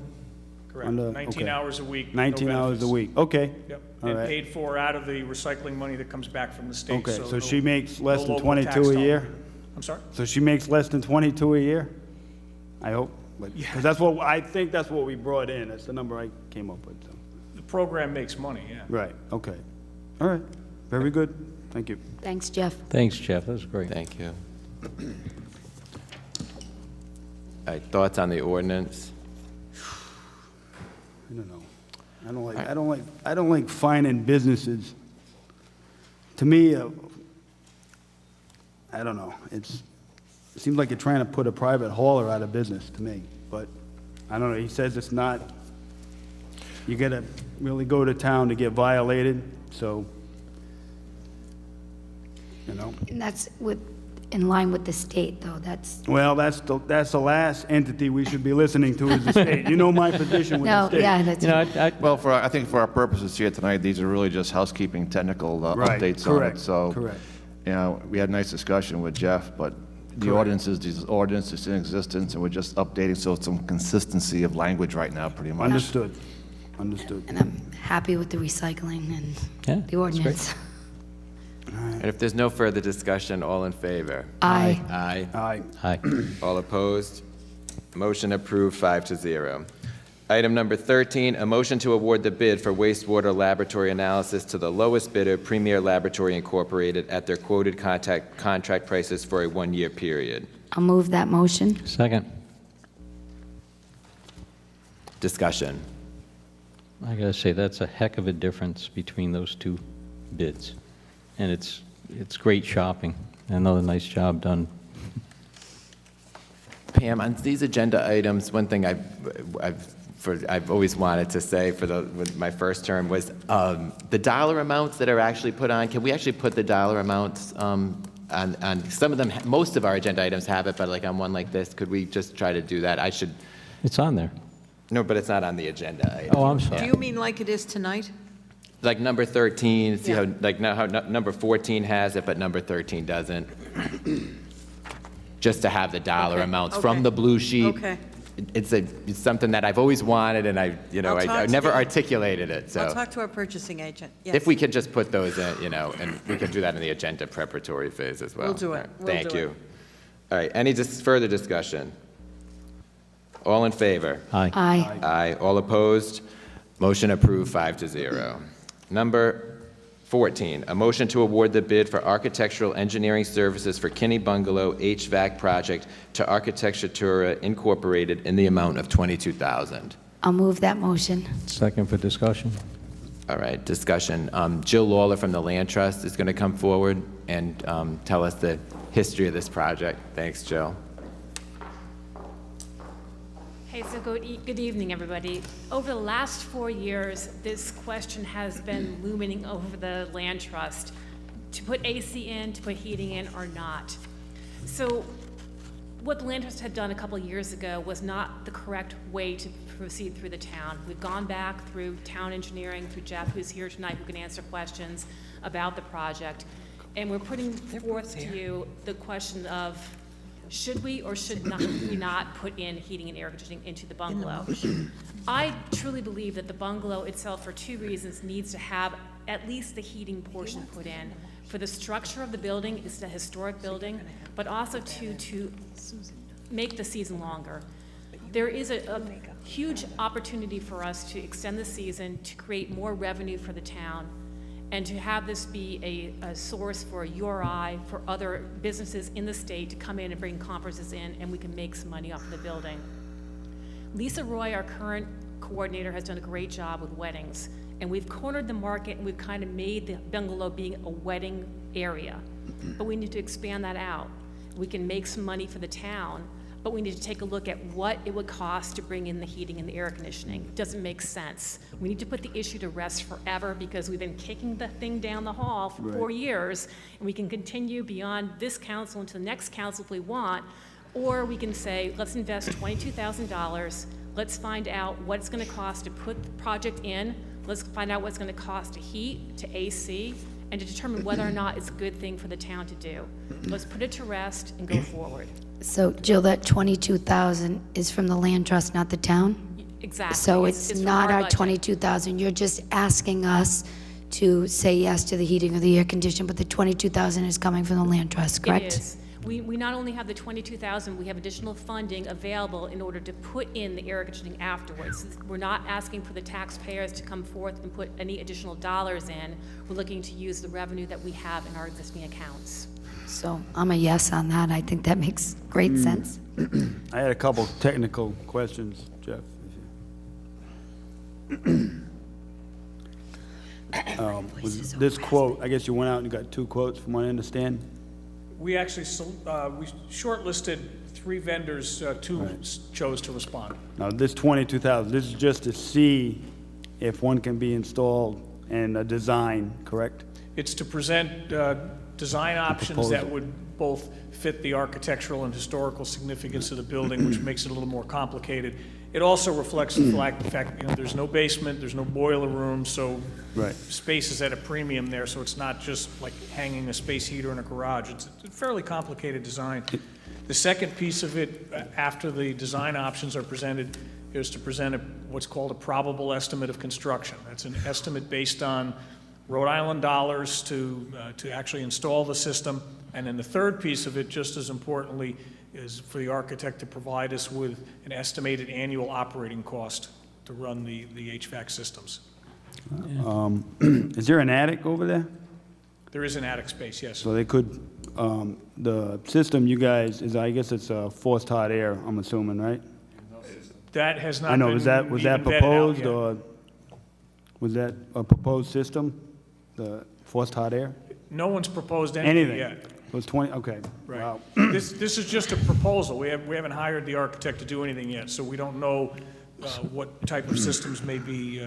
correct. Under- 19 okay. hours a week. no 19 hours a benefits. week, okay. Yep, All and right. paid for out of the recycling money that comes back from the state. Okay, so no- she makes less no than local tax 22 a dollar. year? I'm sorry? So she makes less than 22 a year? I hope, because that's what, I think that's what we brought in, that's the number I came up with, so. The program makes money, yeah. Right, okay. All right, very good, thank you. Thanks, Jeff. Thanks, Jeff, that was great. Thank you. All right, thoughts on the ordinance? I don't know. I don't like fining businesses to me, I don't know, it seems like you're trying to put a private hauler out of business to me, but I don't know, he says it's not, you gotta really go to town to get violated, so, you know. And that's in line with the state, though, that's, Well, that's the last entity we should be listening to is the state. You know my position with the no, state. yeah, that's. You know, Well, I think for our purposes here tonight, these are really just housekeeping, technical Right, updates on correct, it. So, correct. you know, we had a nice discussion with Jeff, but the these ordinances in existence, and we're just updating, so it's some consistency of language right now, pretty much. Understood, understood. And I'm happy with the recycling and Yeah, the that's ordinance. And if there's no further discussion, all in favor? Aye. Aye. Aye. Aye. All opposed? Motion approved, 5-0. Item number 13, a motion to award the bid for wastewater laboratory analysis to the lowest bidder, Premier Laboratory Incorporated, at their quoted contract prices for a one-year period. I'll move that motion. Second. Discussion. I gotta say, that's a heck of a difference between those two bids. And it's great shopping. Another nice job done. Pam, on these agenda items, one thing I've always wanted to say with my first term was the dollar amounts that are actually put on. Can we actually put the dollar amounts on some of them? Most of our agenda items have it, but like on one like this, could we just try to do that? It's on there. No, but it's not on the agenda item. Oh, I'm sorry. Do you mean like it is tonight? Like number 13, see Yeah. how, like now how number 14 has it, but number 13 doesn't. Just to have the dollar Okay, amounts okay. from the blue sheet. Okay. It's something that I've always wanted, and I I'll talk I to never the- articulated it, I'll so. talk to our purchasing agent, yes. If we could just put those in, and we could do that in the agenda preparatory phase as well. We'll do it. All right, We'll Thank do you. it. All right, any further discussion? All in favor? Aye. Aye. Aye. All opposed? Motion approved, 5-0. Number 14, a motion to award the bid for architectural engineering services for Kinney Bungalow HVAC project to Architectura Incorporated in the amount of $22,000. I'll move that motion. Second for discussion. All right, discussion. Jill Lawler from the Land Trust is going to come forward and tell us the history of this project. Thanks, Jill. Hey, so good evening, everybody. Over the last 4 years, this question has been looming over the Land Trust, to put AC in, to put heating in, or not. So what the Land Trust had done a couple of years ago was not the correct way to proceed through the town. We've gone back through town engineering, through Jeff, who's here tonight, who can answer questions about the project, and we're putting forth to you the question of, should we or should we not put in heating and air conditioning into the bungalow? I truly believe that the bungalow itself, for two reasons, needs to have at least the heating portion put in. For the structure of the building, it's a historic building, but also to make the season longer. There is a huge opportunity for us to extend the season, to create more revenue for the town, and to have this be a source for URI, for other businesses in the state to come in and bring conferences in, and we can make some money off of the building. Lisa Roy, our current coordinator, has done a great job with weddings, and we've cornered the market, and we've kind of made the bungalow being a wedding area. But we need to expand that out. We can make some money for the town, but we need to take a look at what it would cost to bring in the heating and the air conditioning. It doesn't make sense. We need to put the issue to rest forever, because we've been kicking the thing down the hall for 4 years, and we can continue beyond this council into the next council if we want, or we can say, let's invest $22,000, let's find out what it's gonna cost to put the project in, let's find out what it's gonna cost to heat, to AC, and to determine whether or not it's a good thing for the town to do. Let's put it to rest and go forward. So Jill, that 22,000 is from the Land Trust, not the town? Exactly. So it's from not our budget. 22,000, you're just asking us to say yes to the heating or the air conditioning, but the 22,000 is coming from the Land Trust, correct? It is. We not only have the 22,000, we have additional funding available in order to put in the air conditioning afterwards. We're not asking for the taxpayers to come forth and put any additional dollars in. We're looking to use the revenue that we have in our existing accounts. So I'm a yes on that, I think that makes great sense. I had a couple technical questions, Jeff. was this quote, I guess you went out and you got 2 quotes from what I understand? We actually, we shortlisted 3 vendors, 2 chose to respond. Now, this 22,000, this is just to see if one can be installed and a design, correct? It's to present design options that would both fit the architectural and historical significance of the building, which makes it a little more complicated. It also reflects the fact, you know, there's no basement, there's no boiler room, so space is at a premium there, so it's not just like hanging a space heater in a garage. It's a fairly complicated design. The second piece of it, after the design options are presented, is to present what's called a probable estimate of construction. That's an estimate based on Rhode Island dollars to actually install the system. And then the third piece of it, just as importantly, is for the architect to provide us with an estimated annual operating cost to run the HVAC systems. Is there an attic over there? There is an attic space, yes. So they could, the system you guys, I guess it's forced hot air, I'm assuming, right? That has not I know, been was that even vetted out proposed, yet. or was that a proposed system, the forced hot air? No one's proposed anything yet. It was 20, okay, Right. wow. This is just a proposal. We haven't hired the architect to do anything yet, so we don't know what type of systems may be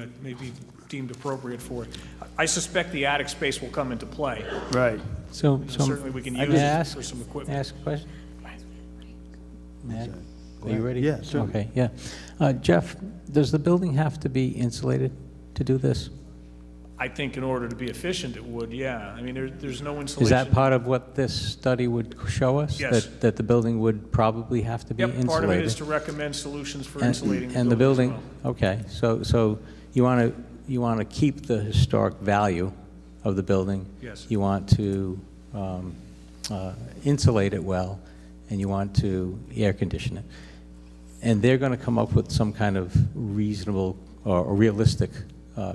deemed appropriate for it. I suspect the attic space will come into play. Right. So Certainly, we can I use could it for some equipment. ask a question? Are you ready? Yeah, sure. Okay, yeah. Jeff, does the building have to be insulated to do this? I think in order to be efficient, it would, yeah. I mean, there's no insulation. Is that part of what this study would show us? Yes. That the building would probably have to be Yep, insulated? part of it is to recommend solutions for insulating And the as building, well. okay, so you want to keep the historic value of the building? Yes. You want to insulate it well, and you want to air condition it. And they're going to come up with some kind of reasonable or realistic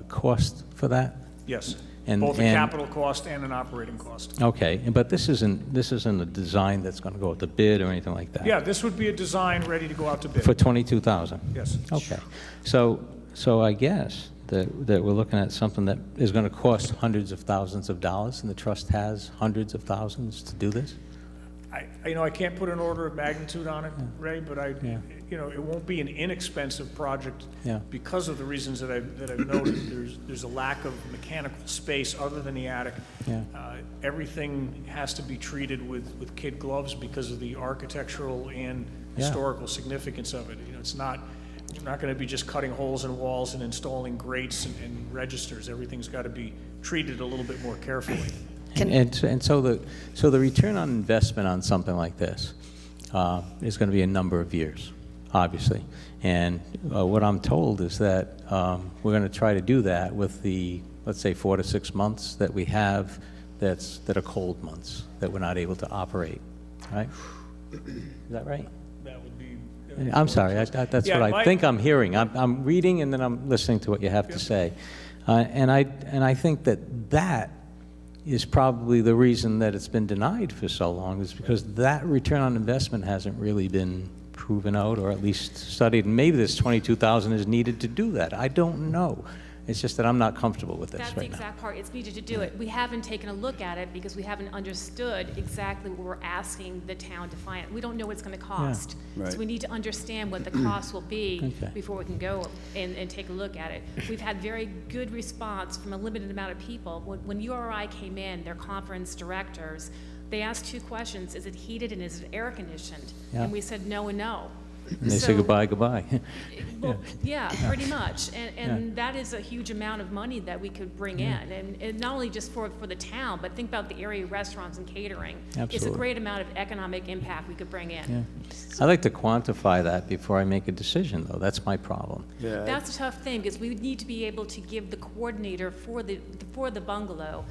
cost for that? Yes, And- both a and- capital cost and an operating cost. Okay, but this isn't a design that's going to go out to bid or anything like that? Yeah, this would be a design ready to go out to bid. For 22,000? Yes. Okay. So I guess that we're looking at something that is going to cost hundreds of thousands of dollars, and the trust has hundreds of thousands to do this? I can't put an order of magnitude on it, Ray, but it won't be an inexpensive project Yeah. because of the reasons that I've noted. There's a lack of mechanical space other than the attic. Yeah. Everything has to be treated with kid gloves because of the architectural and Yeah. historical significance of it. It's not, you're not going to be just cutting holes in walls and installing grates and registers. Everything's got to be treated a little bit more carefully. And so the return on investment on something like this is going to be a number of years, obviously. And what I'm told is that we're going to try to do that with the, let's say, 4 to 6 months that we have that are cold months, that we're not able to operate, right? Is that right? That would be. I'm sorry, that's Yeah, what I think I'm hearing. I'm reading and then I'm listening to what you have to say. And I think that is probably the reason that it's been denied for so long, is because that return on investment hasn't really been proven out or at least studied. And maybe this 22,000 is needed to do that. I don't know. It's just that I'm not comfortable with this That's right the now. exact part. It's needed to do it. We haven't taken a look at it because we haven't understood exactly what we're asking the town to finance. We don't know what it's going to cost. Right. So we need to understand what the cost will be Okay. before we can go and take a look at it. We've had very good response from a limited amount of people. When URI came in, their conference directors, they asked 2 questions. Is it heated and is it air conditioned? Yeah. And we said no and no. And they say So- goodbye, goodbye. Well, yeah, pretty much. And that is a huge amount of money that we could bring in. And not only just for the town, but think about the area restaurants and catering. It's a Absolutely. great amount of economic impact we could bring in. Yeah. I'd like to quantify that before I make a decision, though. That's my problem. Yeah, That's a tough thing, because we would need to be able to give the coordinator for the bungalow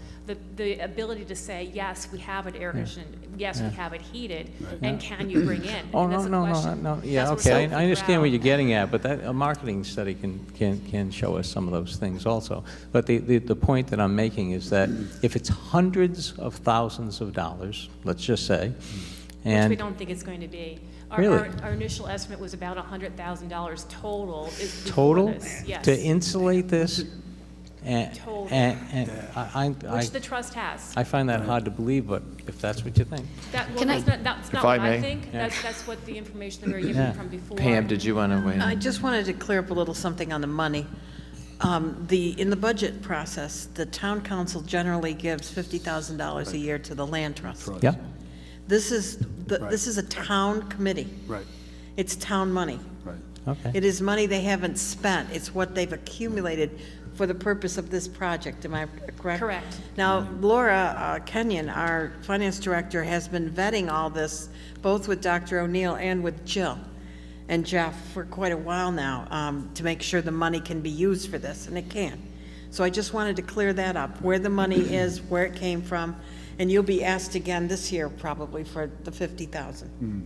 the ability to say, yes, we have it air conditioned, yes, we have it heated, and can you bring in? Oh, And that's no, a no, question. no, yeah, That's what okay, we're I understand figuring what out. you're getting at, but a marketing study can show us some of those things also. But the point that I'm making is that if it's hundreds of thousands of dollars, let's just say, Which we and, don't think it's going to be. Really? Our initial estimate was about $100,000 total. Is before total, this. Yes. to insulate this, And, Totally. and Which the trust has. I find that hard to believe, but if that's what you think. Well, that's not I what I may. think. Yeah. That's what the information that we were given Yeah. from before. Pam, did you want to weigh in? I just wanted to clear up a little something on the money. In the budget process, the town council generally gives $50,000 a year to the land trust. Yeah. This is a town committee. Right, It's town money. right. Okay. It is money they haven't spent. It's what they've accumulated for the purpose of this project. Am I correct? Correct. Now, Laura Kenyon, our finance director, has been vetting all this, both with Dr. O'Neill and with Jill and Jeff for quite a while now, to make sure the money can be used for this, and it can. So I just wanted to clear that up, where the money is, where it came from, and you'll be asked again this year probably for the $50,000.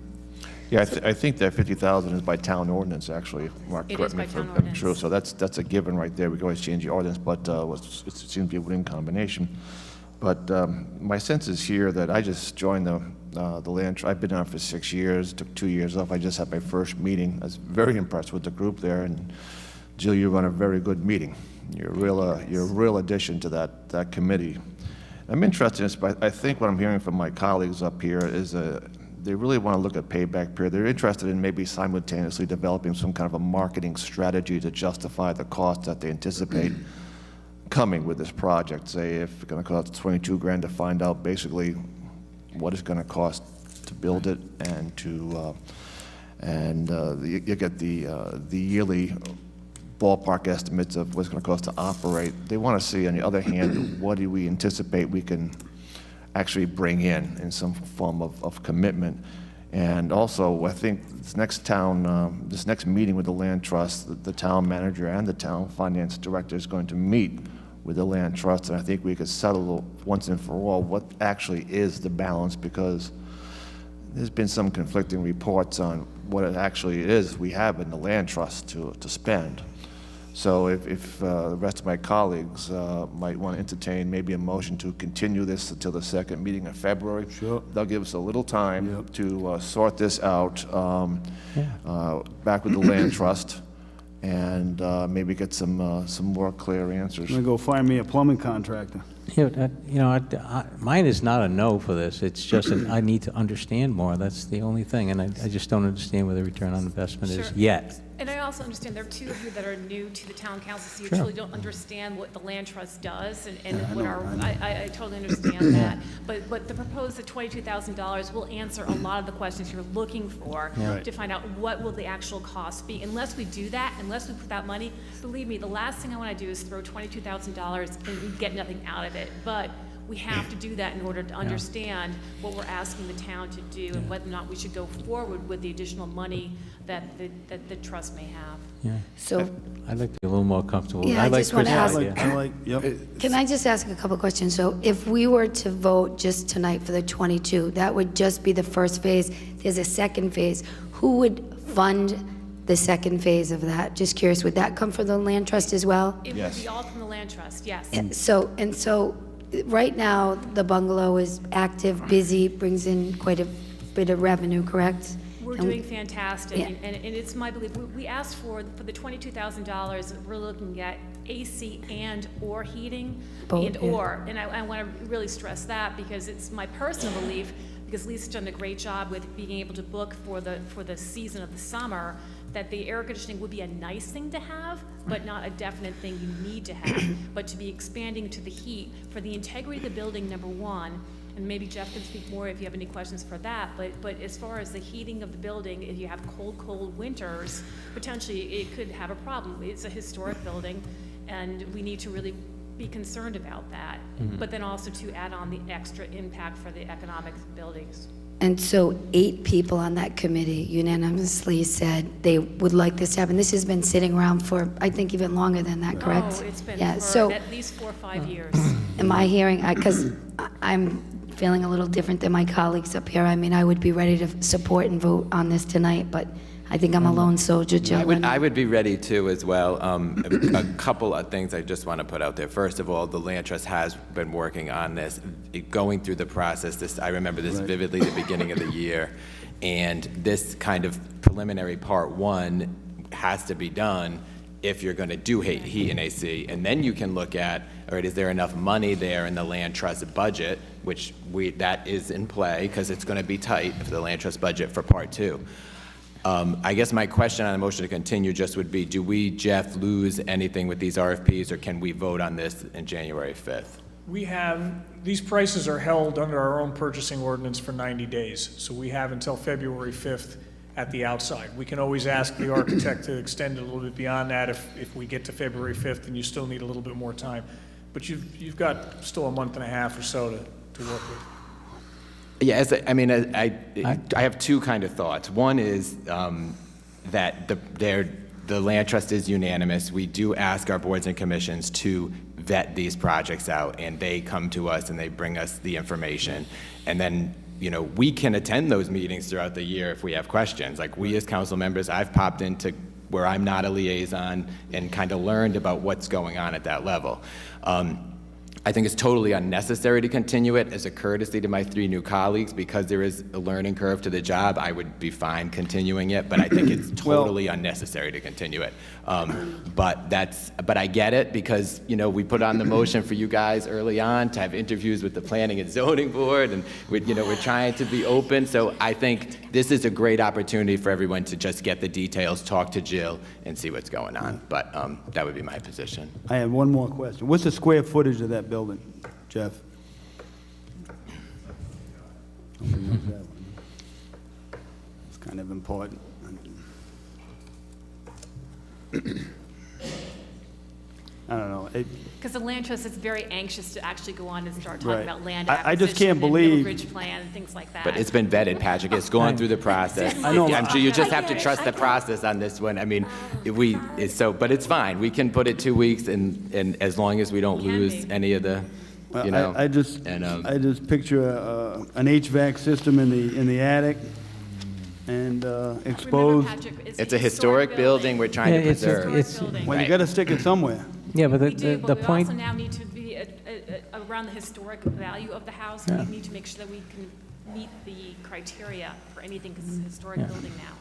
Yeah, I think that 50,000 is by town ordinance, actually. Mark, It correct is me by if town I'm true. ordinance. So that's a given right there. We can always change the ordinance, but it seems to be a winning combination. But my sense is here that I just joined the land. I've been on for 6 years, took 2 years off. I just had my first meeting. I was very impressed with the group there. And Jill, you run a very good meeting. You're a real addition to that committee. I'm interested in this, but I think what I'm hearing from my colleagues up here is they really want to look at payback period. They're interested in maybe simultaneously developing some kind of a marketing strategy to justify the cost that they anticipate coming with this project. Say if it's going to cost 22 grand to find out basically what it's going to cost to build it, and you get the yearly ballpark estimates of what it's going to cost to operate. They want to see, on the other hand, what do we anticipate we can actually bring in some form of commitment. And also, I think this next meeting with the land trust, the town manager and the town finance director is going to meet with the land trust, and I think we could settle once and for all what actually is the balance, because there's been some conflicting reports on what it actually is we have in the land trust to spend. So if the rest of my colleagues might want to entertain maybe a motion to continue this until the second meeting in February. Sure. That'll give us a little time to sort this out back with the land trust, and maybe get some more clear answers. I'm gonna go find me a plumbing contractor. Mine is not a no for this. It's just that I need to understand more. That's the only thing, and I just don't understand where the return on investment is Sure. yet. And I also understand there are two of you that are new to the town council, so you Sure. truly don't understand what the land trust does and I what know, our, I know. I totally understand that. But the proposed $22,000 will answer a lot of the questions you're looking for Right. to find out what will the actual cost be. Unless we do that, unless we put that money, believe me, the last thing I want to do is throw $22,000 and get nothing out of it. But we have to do that in order to understand what we're asking the town to do and whether or not we should go forward with the additional money that the trust may have. Yeah. So I'd like to be a little more comfortable. Yeah, I like just wanna Chris's ask- idea. Yep. can I just ask a couple questions? So if we were to vote just tonight for the 22, that would just be the first phase. There's a second phase. Who would fund the second phase of that? Just curious, would that come from the land trust as well? It would be all from the land trust, yes. So right now, the bungalow is active, busy, brings in quite a bit of revenue, correct? We're And- doing fantastic, Yeah. and it's my belief, we asked for the $22,000, we're looking at AC and/or heating. Both, And/or, and I want to really stress that, because it's my personal belief, because Lisa's done a great job with being able to book for the season of the summer, that the air conditioning would be a nice thing to have, but not a definite thing you need to have. But to be expanding to the heat, for the integrity of the building, number one, and maybe Jeff can speak more if you have any questions for that, but as far as the heating of the building, if you have cold winters, potentially it could have a problem. It's a historic building, and we need to really be concerned about that. But then also to add on the extra impact for the economic buildings. And so 8 people on that committee unanimously said they would like this to happen. This has been sitting around for, I think, even longer than that, correct? Oh, it's been Yeah, for so at least 4 or 5 years. am I hearing, because I'm feeling a little different than my colleagues up here. I mean, I would be ready to support and vote on this tonight, but I think I'm a lone soldier, Jill. I would be ready to as well. A couple of things I just want to put out there. First of all, the land trust has been working on this, going through the process. I remember this vividly the beginning of the year. And this kind of preliminary part one has to be done if you're going to do heat and AC. And then you can look at, all right, is there enough money there in the land trust budget, which that is in play because it's going to be tight for the land trust budget for part 2. I guess my question on the motion to continue just would be, do we, Jeff, lose anything with these RFPs, or can we vote on this in January 5th? These prices are held under our own purchasing ordinance for 90 days, so we have until February 5th at the outside. We can always ask the architect to extend it a little bit beyond that if we get to February 5th and you still need a little bit more time. But you've got still a month and a half or so to work with. Yeah, I have two kind of thoughts. One is that the land trust is unanimous. We do ask our boards and commissions to vet these projects out, and they come to us and they bring us the information. And then, we can attend those meetings throughout the year if we have questions. Like we as council members, I've popped into where I'm not a liaison and kind of learned about what's going on at that level. I think it's totally unnecessary to continue it as a courtesy to my 3 new colleagues because there is a learning curve to the job. I would be fine continuing it, but I think it's totally unnecessary to continue it. But I get it because, we put on the motion for you guys early on to have interviews with the planning and zoning board, and we're trying to be open. So I think this is a great opportunity for everyone to just get the details, talk to Jill, and see what's going on. But that would be my position. I have one more question. What's the square footage of that building, Jeff? It's kind of important. I don't know. Because the land trust is very anxious to actually go on and start talking Right. about land I just can't acquisition and believe- Middle Ridge plan and things like that. But it's been vetted, Patrick. It's gone through the process. I know. I'm sure you just have to trust the process on this one. I mean, but it's fine. We can put it 2 weeks, and as long as we don't lose any of the, I just picture an HVAC system in the attic and exposed. Remember, Patrick, it's a historic building we're trying to Yeah, it's a- preserve. it's- building. Well, you got to stick it somewhere. Yeah, but We do, the but we point, also now need to be around the historic value of the house. We need to make sure that we can meet the criteria for anything because it's a historic building now.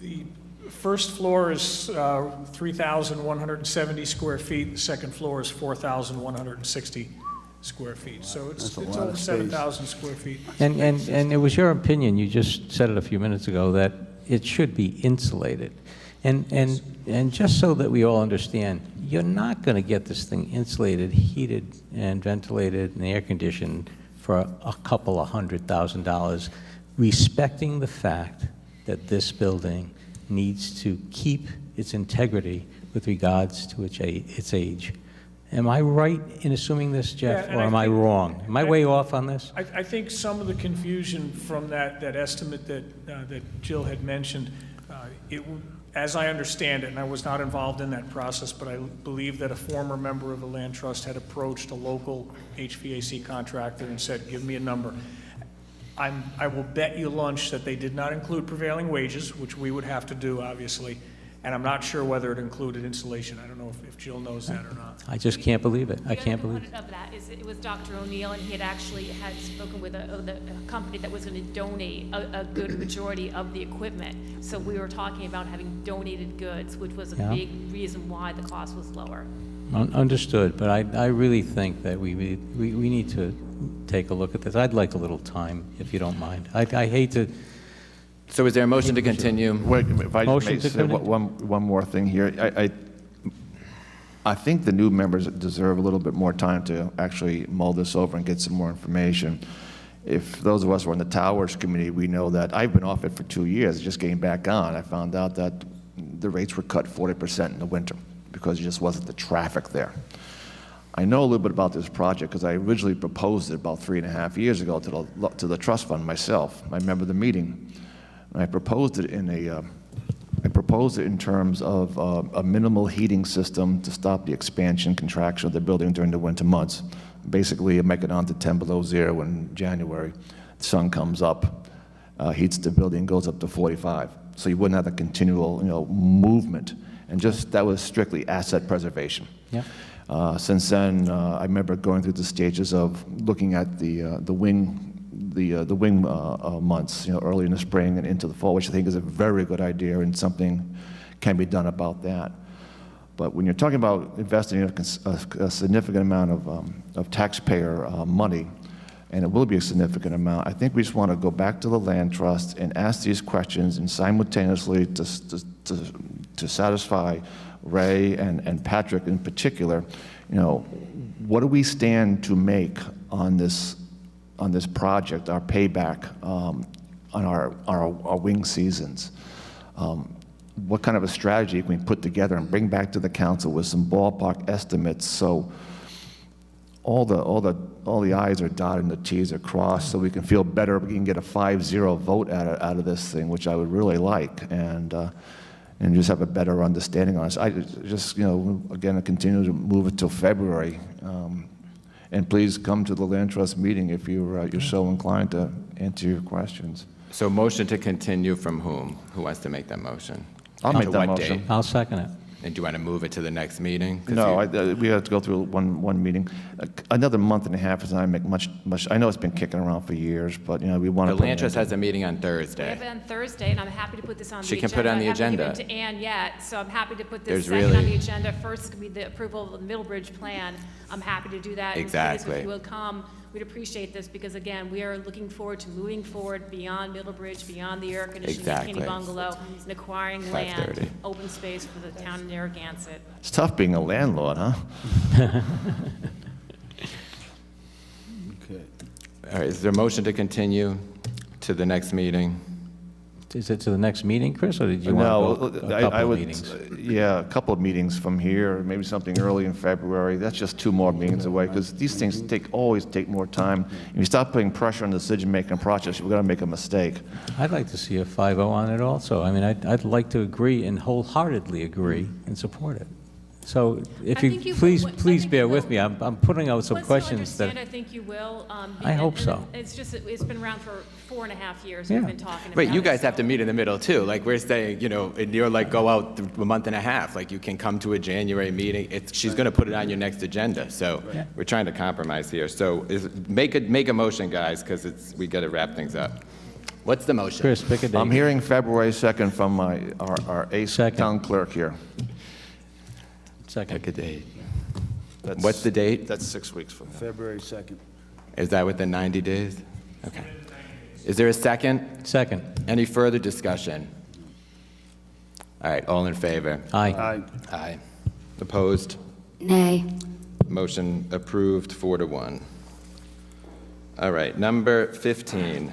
The first floor is 3,170 square feet. The second floor is 4,160 square feet. So it's That's a lot over of space. 7,000 square feet. and it was your opinion, you just said it a few minutes ago, that it should be insulated. And just so that we all understand, you're not going to get this thing insulated, heated, and ventilated, and air-conditioned for a couple of $100,000, respecting the fact that this building needs to keep its integrity with regards to its age. Am I right in assuming this, Jeff, Yeah, and or am I wrong? Am I way off on this? I think some of the confusion from that estimate that Jill had mentioned, as I understand it, and I was not involved in that process, but I believe that a former member of the land trust had approached a local HVAC contractor and said, give me a number. I will bet you lunch that they did not include prevailing wages, which we would have to do, obviously, and I'm not sure whether it included insulation. I don't know if Jill knows that or not. I just can't believe it. I can't believe it. The other component of that is it was Dr. O'Neill, and he had actually spoken with a company that was going to donate a good majority of the equipment. So we were talking about having donated goods, which was a Yeah. big reason why the cost was lower. Understood, but I really think that we need to take a look at this. I'd like a little time, if you don't mind. I hate to. So is there a motion to continue? Wait, if I just Motion may to say continue. one more thing here. I think the new members deserve a little bit more time to actually mull this over and get some more information. If those of us who are on the Towers Committee, we know that I've been off it for 2 years, just getting back on. I found out that the rates were cut 40% in the winter because there just wasn't the traffic there. I know a little bit about this project because I originally proposed it about 3.5 years ago to the trust fund myself. I remember the meeting. I proposed it in terms of a minimal heating system to stop the expansion contraction of the building during the winter months. Basically, make it on to 10 below zero in January. The sun comes up, heats the building, goes up to 45. So you wouldn't have a continual, movement. And that was strictly asset preservation. Yeah. Since then, I remember going through the stages of looking at the wing months, early in the spring and into the fall, which I think is a very good idea and something can be done about that. But when you're talking about investing a significant amount of taxpayer money, and it will be a significant amount, I think we just want to go back to the land trust and ask these questions, and simultaneously to satisfy Ray and Patrick in particular, what do we stand to make on this project, our payback on our wing seasons? What kind of a strategy can we put together and bring back to the council with some ballpark estimates, so all the I's are dotted and the T's are crossed, so we can feel better, we can get a 5-0 vote out of this thing, which I would really like, and just have a better understanding on it. I just, again, continue to move it till February, and please come to the Land Trust meeting if you're so inclined to answer your questions. So motion to continue from whom? Who wants to make that motion? I'll make that what motion. date? I'll second it. And do you want to move it to the next meeting? 'Cause No, you- we have to go through one meeting. Another month and a half is not make much. I know it's been kicking around for years, but we want The to. Land Trust has a meeting on We Thursday. have it on Thursday, and I'm happy to put this on the She agenda. can put it on the I haven't given agenda. it to Ann yet, so I'm happy to put There's this second on really- the agenda. First is going to be the approval of the Middlebridge plan. I'm happy to do that. And please, Exactly. if you will come, we'd appreciate this, because again, we are looking forward to moving forward beyond Middlebridge, beyond the air conditioning Exactly. McKinney bungalow, and acquiring land, 5:30. open space for the town of Narragansett. It's tough being a landlord, huh? Okay. All right, is there a motion to continue to the next meeting? Is it to the next meeting, Chris, or did you want to go a I couple of would. meetings? Yeah, a couple of meetings from here, maybe something early in February. That's just 2 more meetings away, because these things always take more time. If you stop putting pressure on the decision-making process, you're going to make a mistake. I'd like to see a 5-0 on it also. I mean, I'd like to agree and wholeheartedly agree and support it. So if I you, think you will. please, I please think bear you with will. me. I'm putting out some Once you questions understand, that, I think you will. I hope and so. It's just, it's been around for 4.5 years. Yeah. We've been talking about Wait, you it, guys have so- to meet in the middle too. Like we're saying, and you're like, go out a month and a half. Like you can come to a January meeting. She's going to put it on your next agenda. So we're trying to compromise here. So make a motion, guys, because we got to wrap things up. What's the motion? Chris, pick a date. I'm hearing February 2nd from our ace Second. town clerk here. Second. Pick a date. What's the date? That's 6 weeks from now. February 2nd. Is that within 90 days? Okay. Is there a second? Second. Any further discussion? All right, all in favor? Aye. Aye. Aye. Opposed? Nay. Motion approved, 4-1. All right, number 15,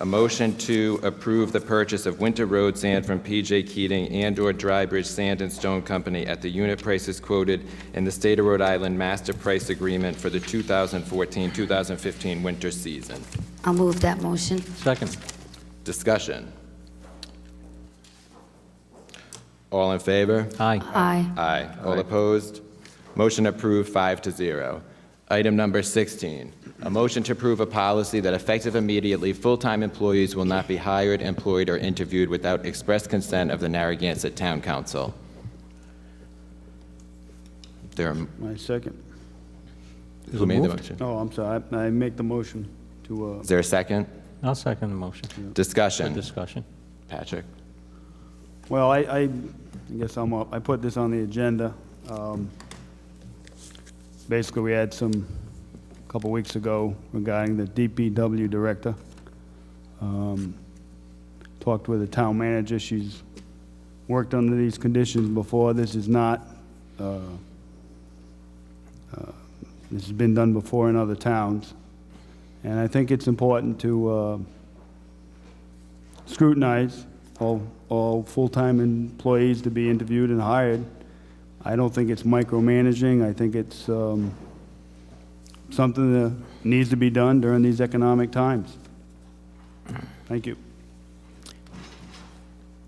a motion to approve the purchase of winter road sand from P.J. Keating and/or Drybridge Sand and Stone Company at the unit prices quoted in the State of Rhode Island Master Price Agreement for the 2014-2015 winter season. I'll move that motion. Second. Discussion. All in favor? Aye. Aye. Aye. All opposed? Motion approved, 5-0. Item number 16, a motion to approve a policy that effective immediately, full-time employees will not be hired, employed, or interviewed without express consent of the Narragansett Town Council. My second. Who made the motion? Oh, I'm sorry. I make the motion to, Is there a second? I'll second the motion. Discussion. Discussion. Patrick? well, I guess I'm up. I put this on the agenda. Basically, we had a couple weeks ago regarding the DPW director. Talked with the town manager. She's worked under these conditions before. This is not, this has been done before in other towns. And I think it's important to scrutinize all full-time employees to be interviewed and hired. I don't think it's micromanaging. I think it's something that needs to be done during these economic times. Thank you.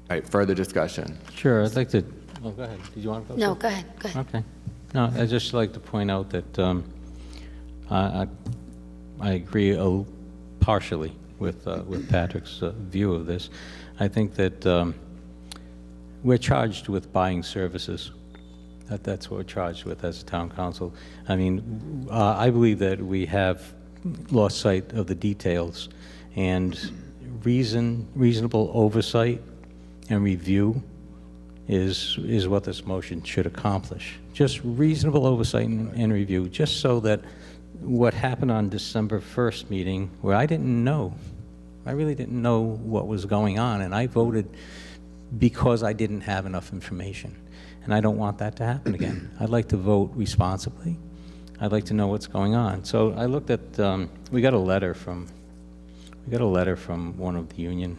All right, further discussion. Sure, I'd like to, oh, go ahead. Did you want to go? No, first? go ahead, go ahead. Okay. No, I'd just like to point out that I agree partially with Patrick's view of this. I think that we're charged with buying services. That's what we're charged with as a town council. I mean, I believe that we have lost sight of the details, and reasonable oversight and review is what this motion should accomplish. Just reasonable oversight and review, just so that what happened on December 1st meeting, where I really didn't know what was going on, and I voted because I didn't have enough information. And I don't want that to happen again. I'd like to vote responsibly. I'd like to know what's going on. So I looked at, we got a letter from one of the union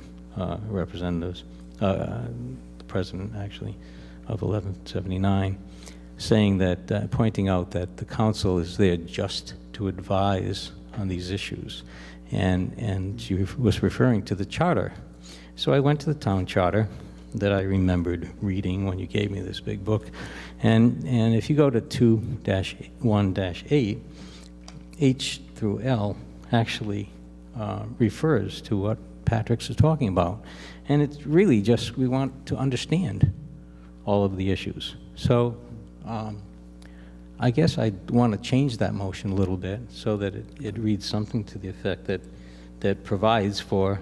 representatives, the president actually, of 1179, saying that, pointing out that the council is there just to advise on these issues. And she was referring to the charter. So I went to the town charter that I remembered reading when you gave me this big book. And if you go to 2-1-8, H through L actually refers to what Patrick's is talking about. And it's really just, we want to understand all of the issues. So I guess I want to change that motion a little bit so that it reads something to the effect that provides for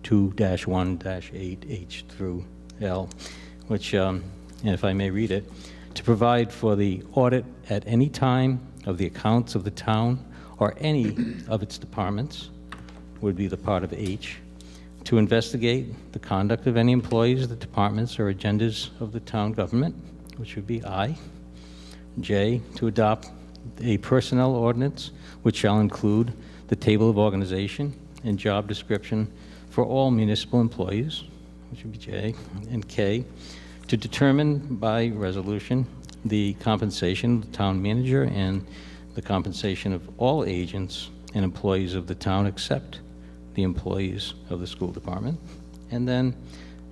2-1-8H through L, which, and if I may read it, to provide for the audit at any time of the accounts of the town or any of its departments, would be the part of H, to investigate the conduct of any employees of the departments or agendas of the town government, which would be I. J, to adopt a personnel ordinance which shall include the table of organization and job description for all municipal employees, which would be J. And K, to determine by resolution the compensation of the town manager and the compensation of all agents and employees of the town except the employees of the school department. And then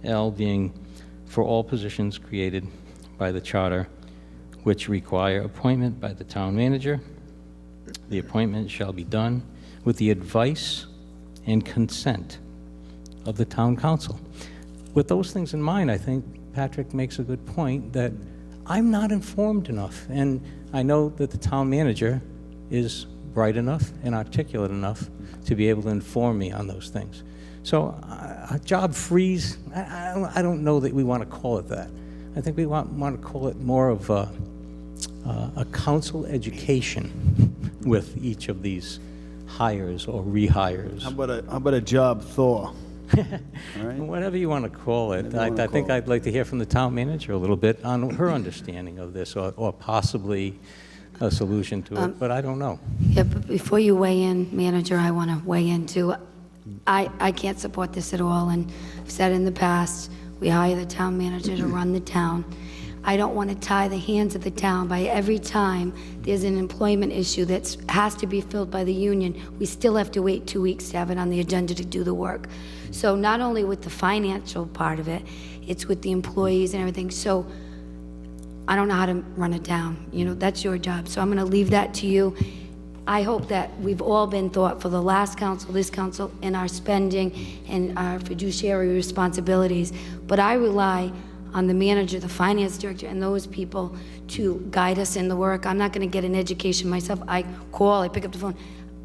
L being for all positions created by the charter which require appointment by the town manager. The appointment shall be done with the advice and consent of the town council. With those things in mind, I think Patrick makes a good point that I'm not informed enough. And I know that the town manager is bright enough and articulate enough to be able to inform me on those things. So a job freeze, I don't know that we want to call it that. I think we want to call it more of a council education with each of these hires or rehires. How about a job thaw? All right? Whatever you want to call it. I think I'd like to hear from the town manager a little bit on her understanding of this or possibly a solution to it, but I don't know. Yeah, but before you weigh in, manager, I want to weigh in too. I can't support this at all, and I've said in the past, we hire the town manager to run the town. I don't want to tie the hands of the town by every time there's an employment issue that has to be filled by the union, we still have to wait 2 weeks to have it on the agenda to do the work. So not only with the financial part of it, it's with the employees and everything. So I don't know how to run it down. You know, that's your job. So I'm going to leave that to you. I hope that we've all been thoughtful, the last council, this council, in our spending and our fiduciary responsibilities. But I rely on the manager, the finance director, and those people to guide us in the work. I'm not going to get an education myself. I call, I pick up the phone.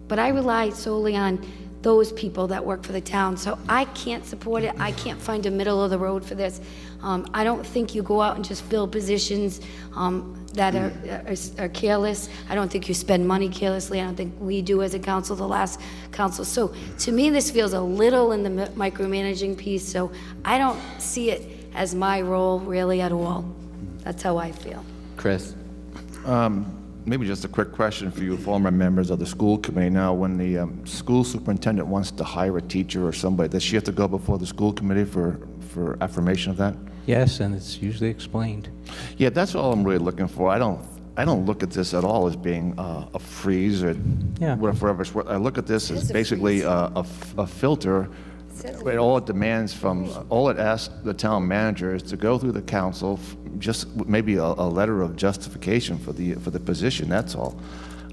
But I rely solely on those people that work for the town. So I can't support it. I can't find a middle of the road for this. I don't think you go out and just fill positions that are careless. I don't think you spend money carelessly. I don't think we do as a council, the last council. So to me, this feels a little in the micromanaging piece. So I don't see it as my role really at all. That's how I feel. Chris? Maybe just a quick question for you former members of the school committee. Now, when the school superintendent wants to hire a teacher or somebody, does she have to go before the school committee for affirmation of that? Yes, and it's usually explained. Yeah, that's all I'm really looking for. I don't look at this at all as being a freeze or whatever. I look at this as basically a filter. All it asks the town manager is to go through the council, just maybe a letter of justification for the position, that's all.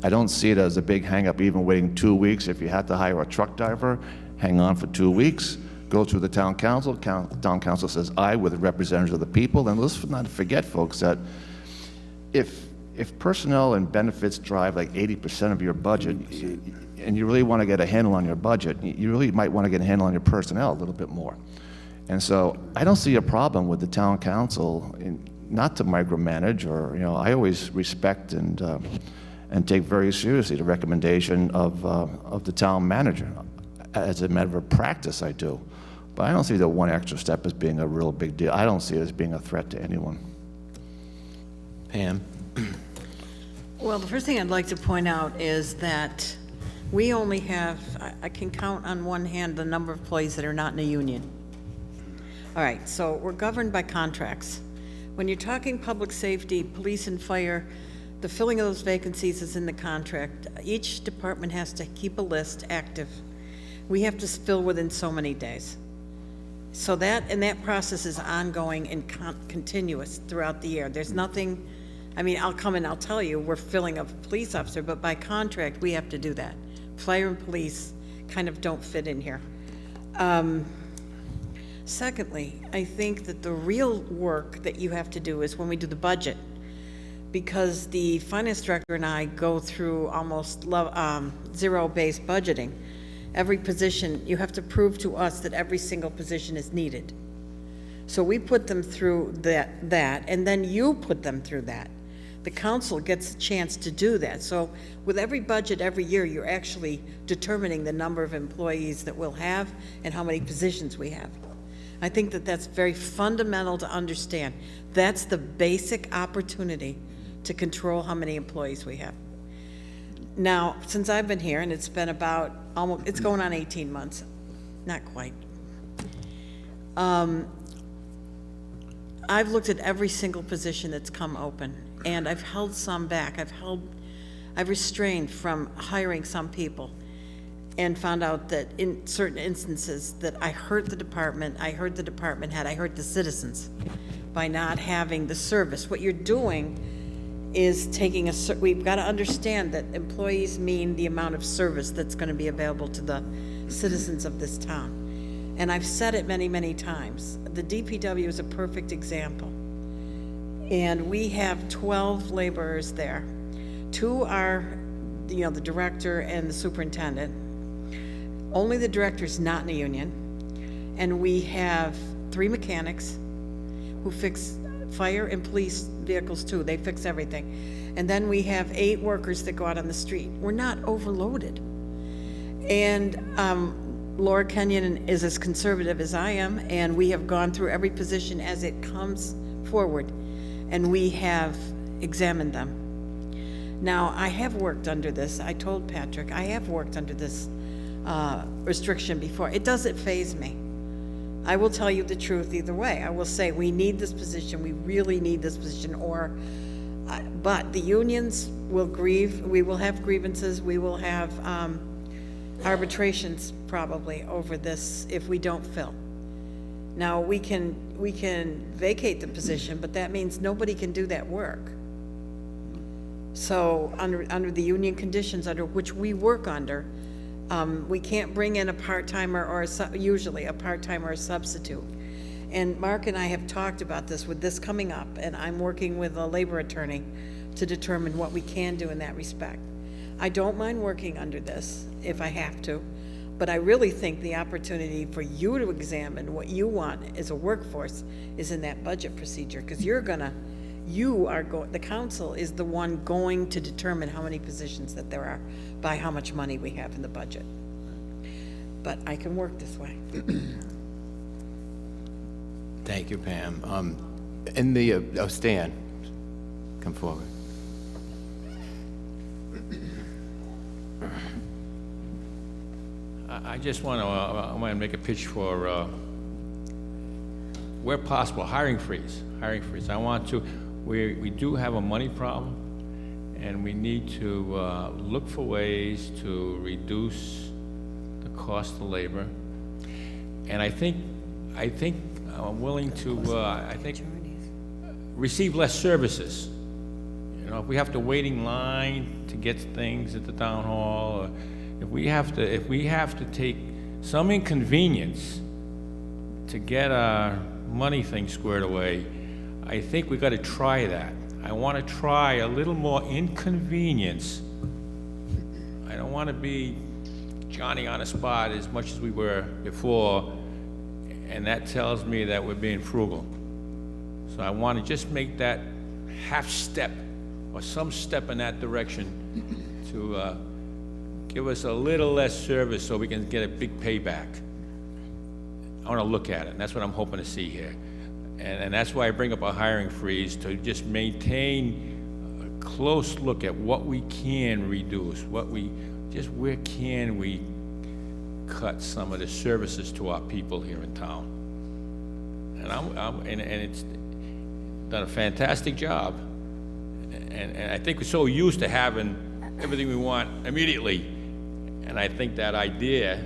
I don't see it as a big hang-up, even waiting 2 weeks. If you had to hire a truck driver, hang on for 2 weeks, go through the town council. Town council says aye with the representatives of the people. And let's not forget, folks, that if personnel and benefits drive like 80% of your budget, and you really want to get a handle on your budget, you really might want to get a handle on your personnel a little bit more. And so I don't see a problem with the town council not to micromanage, or, I always respect and take very seriously the recommendation of the town manager. As a matter of practice, I do. But I don't see the one extra step as being a real big deal. I don't see it as being a threat to anyone. Pam? Well, the first thing I'd like to point out is that we only have, I can count on one hand the number of employees that are not in a union. All right, so we're governed by contracts. When you're talking public safety, police and fire, the filling of those vacancies is in the contract. Each department has to keep a list active. We have to fill within so many days. So that process is ongoing and continuous throughout the year. There's nothing, I'll come and I'll tell you, we're filling a police officer, but by contract, we have to do that. Fire and police kind of don't fit in here. Secondly, I think that the real work that you have to do is when we do the budget, because the finance director and I go through almost zero-based budgeting. Every position, you have to prove to us that every single position is needed. So we put them through that, and then you put them through that. The council gets a chance to do that. So with every budget every year, you're actually determining the number of employees that we'll have and how many positions we have. I think that that's very fundamental to understand. That's the basic opportunity to control how many employees we have. Now, since I've been here, and it's been about it's going on 18 months, not quite. I've looked at every single position that's come open, and I've held some back. I've restrained from hiring some people, and found out that in certain instances that I hurt the department, I hurt the department head, I hurt the citizens by not having the service. What you're doing is taking we've got to understand that employees mean the amount of service that's going to be available to the citizens of this town. And I've said it many, many times. The DPW is a perfect example. And we have 12 laborers there. 2 are, the director and the superintendent. Only the director's not in a union. And we have 3 mechanics who fix fire and police vehicles too. They fix everything. And then we have 8 workers that go out on the street. We're not overloaded. And Laura Kenyon is as conservative as I am, and we have gone through every position as it comes forward, and we have examined them. Now, I have worked under this. I told Patrick, I have worked under this restriction before. It doesn't faze me. I will tell you the truth either way. I will say, we need this position, we really need this position, but the unions will grieve, we will have grievances, we will have arbitrations probably over this if we don't fill. Now, we can vacate the position, but that means nobody can do that work. So under the union conditions under which we work under, we can't bring in a part-timer or usually a part-timer or a substitute. And Mark and I have talked about this with this coming up, and I'm working with a labor attorney to determine what we can do in that respect. I don't mind working under this if I have to, but I really think the opportunity for you to examine what you want as a workforce is in that budget procedure, because the council is the one going to determine how many positions that there are by how much money we have in the budget. But I can work this way. Thank you, Pam. Stan, come forward. I just want to make a pitch for, where possible, hiring freeze. We do have a money problem, and we need to look for ways to reduce the cost of labor. And I think I'm willing to, receive less services. If we have to wait in line to get things at the town hall, or if we have to take some inconvenience to get our money thing squared away, I think we got to try that. I want to try a little more inconvenience. I don't want to be Johnny on the spot as much as we were before, and that tells me that we're being frugal. So I want to just make that half step or some step in that direction to give us a little less service so we can get a big payback. I want to look at it, and that's what I'm hoping to see here. And that's why I bring up a hiring freeze, to just maintain a close look at what we can reduce, where can we cut some of the services to our people here in town. And it's done a fantastic job. And I think we're so used to having everything we want immediately. And I think that idea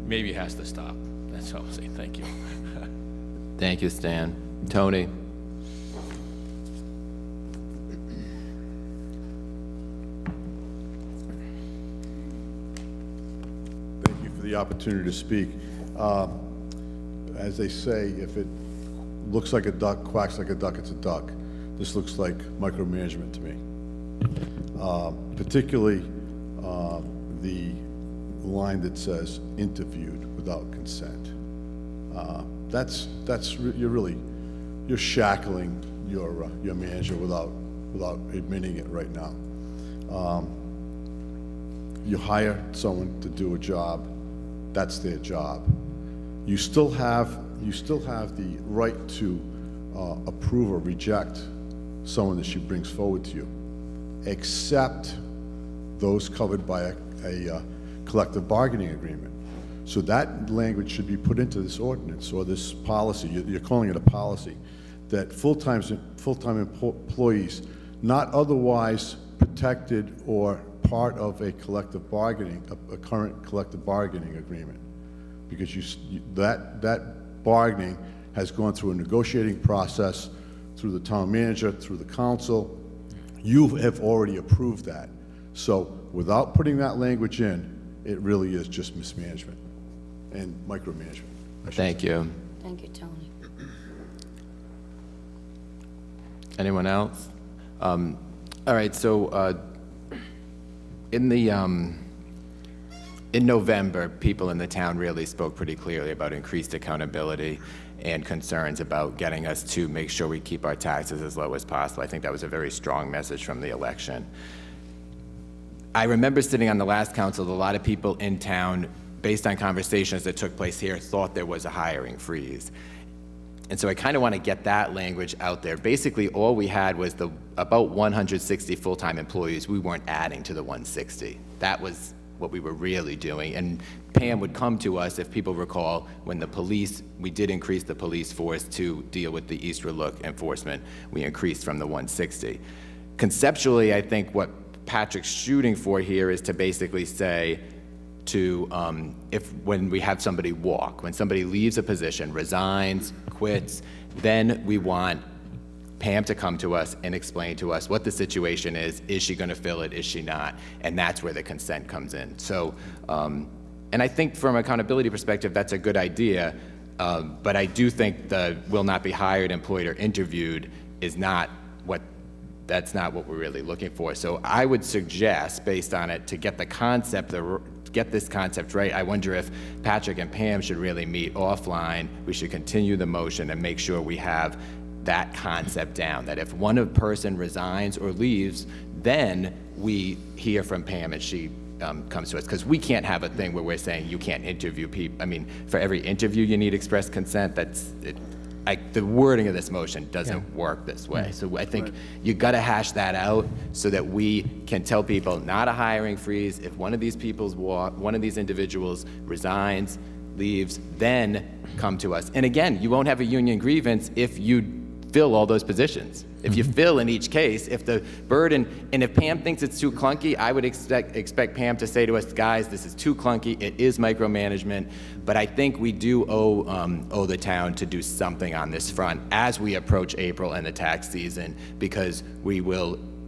maybe has to stop. That's all I'm saying. Thank you. Thank you, Stan. Tony? Thank you for the opportunity to speak. As they say, if it looks like a duck, quacks like a duck, it's a duck. This looks like micromanagement to me. Particularly the line that says interviewed without consent. You're shackling your manager without admitting it right now. You hire someone to do a job, that's their job. You still have the right to approve or reject someone that she brings forward to you, except those covered by a collective bargaining agreement. So that language should be put into this ordinance or this policy. You're calling it a policy, that full-time employees not otherwise protected or part of a collective bargaining, a current collective bargaining agreement, because that bargaining has gone through a negotiating process through the town manager, through the council. You have already approved that. So without putting that language in, it really is just mismanagement and micromanagement. Thank you. Thank you, Tony. Anyone else? All right, so in November, people in the town really spoke pretty clearly about increased accountability and concerns about getting us to make sure we keep our taxes as low as possible. I think that was a very strong message from the election. I remember sitting on the last council, a lot of people in town, based on conversations that took place here, thought there was a hiring freeze. And so I kind of want to get that language out there. Basically, all we had was about 160 full-time employees. We weren't adding to the 160. That was what we were really doing. And Pam would come to us, if people recall, when we did increase the police force to deal with the Easter Look enforcement. We increased from the 160. Conceptually, I think what Patrick's shooting for here is to basically say to, when we have somebody walk, when somebody leaves a position, resigns, quits, then we want Pam to come to us and explain to us what the situation is she going to fill it, is she not? And that's where the consent comes in. So, and I think from an accountability perspective, that's a good idea, but I do think the will not be hired, employed, or interviewed is not that's not what we're really looking for. So I would suggest, based on it, to get this concept right, I wonder if Patrick and Pam should really meet offline. We should continue the motion and make sure we have that concept down, that if one person resigns or leaves, then we hear from Pam and she comes to us, because we can't have a thing where we're saying you can't interview people. I mean, for every interview you need express consent. The wording of this motion doesn't work this way. So I think you got to hash that out so that we can tell people not a hiring freeze. If one of these one of these individuals resigns, leaves, then come to us. And again, you won't have a union grievance if you fill all those positions. If you fill in each case, if the burden, and if Pam thinks it's too clunky, I would expect Pam to say to us, guys, this is too clunky, it is micromanagement, but I think we do owe the town to do something on this front as we approach April and the tax season, because we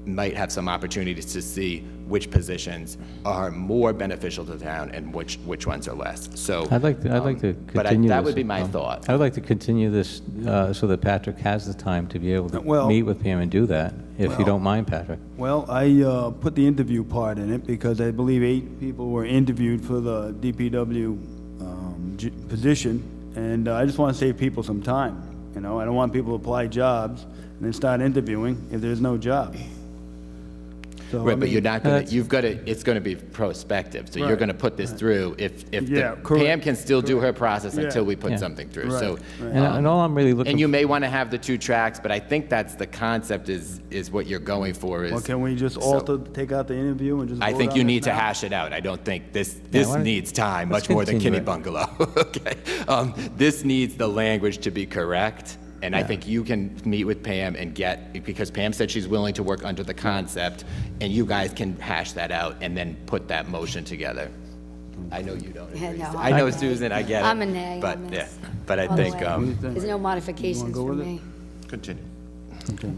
might have some opportunities to see which positions are more beneficial to the town and which ones are less. So I'd like to continue but this. That would be my thought. I'd like to continue this so that Patrick has the time to be able to meet with Pam and do that, if you don't mind, Patrick. Well, I put the interview part in it because I believe 8 people were interviewed for the DPW position, And I just want to save people some time, you know? I don't want people to apply jobs and then start interviewing if there's no job. So, I Right, but mean, you're not gonna, you've got to, it's gonna be prospective, so you're Right, gonna put this through if Yeah, Pam correct, can still do her process Yeah. until we put Yeah. something through, Right, so. right. And all I'm really looking. And you may want to have the 2 tracks, but I think that's the concept is what you're going for is. Well, can we just so- alter, take out the interview and just I vote think on you this need to now? hash it out. I don't think this why don't- needs time, let's much more than continue Kinney it. Bungalow, okay? This needs the language to be correct, and I think you can meet with Pam and get, because Pam said she's willing to work under the concept, and you guys can hash that out and then put that motion together. I know you don't Yeah, agree. no, I know, I'm a nay. Susan, I get it. I'm a nay But, on yeah, this. but I All the think, way. There's no modifications go for with it? me. Continue.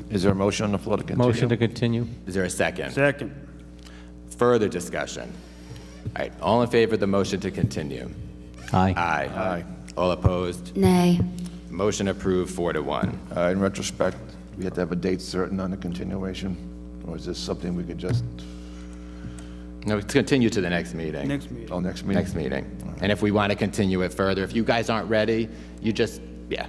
Is there a motion on the floor to continue? Motion to continue? is there a second? Second. Further discussion? All right, all in favor of the motion to continue? Aye. Aye. Aye. All opposed? Nay. Motion approved 4-1. In retrospect, we have to have a date certain on the continuation, or is this something we could just, No, let's continue to the next meeting. Next meeting. oh, next meeting? Next meeting. And if we want to continue it further, if you guys aren't ready, you just, yeah.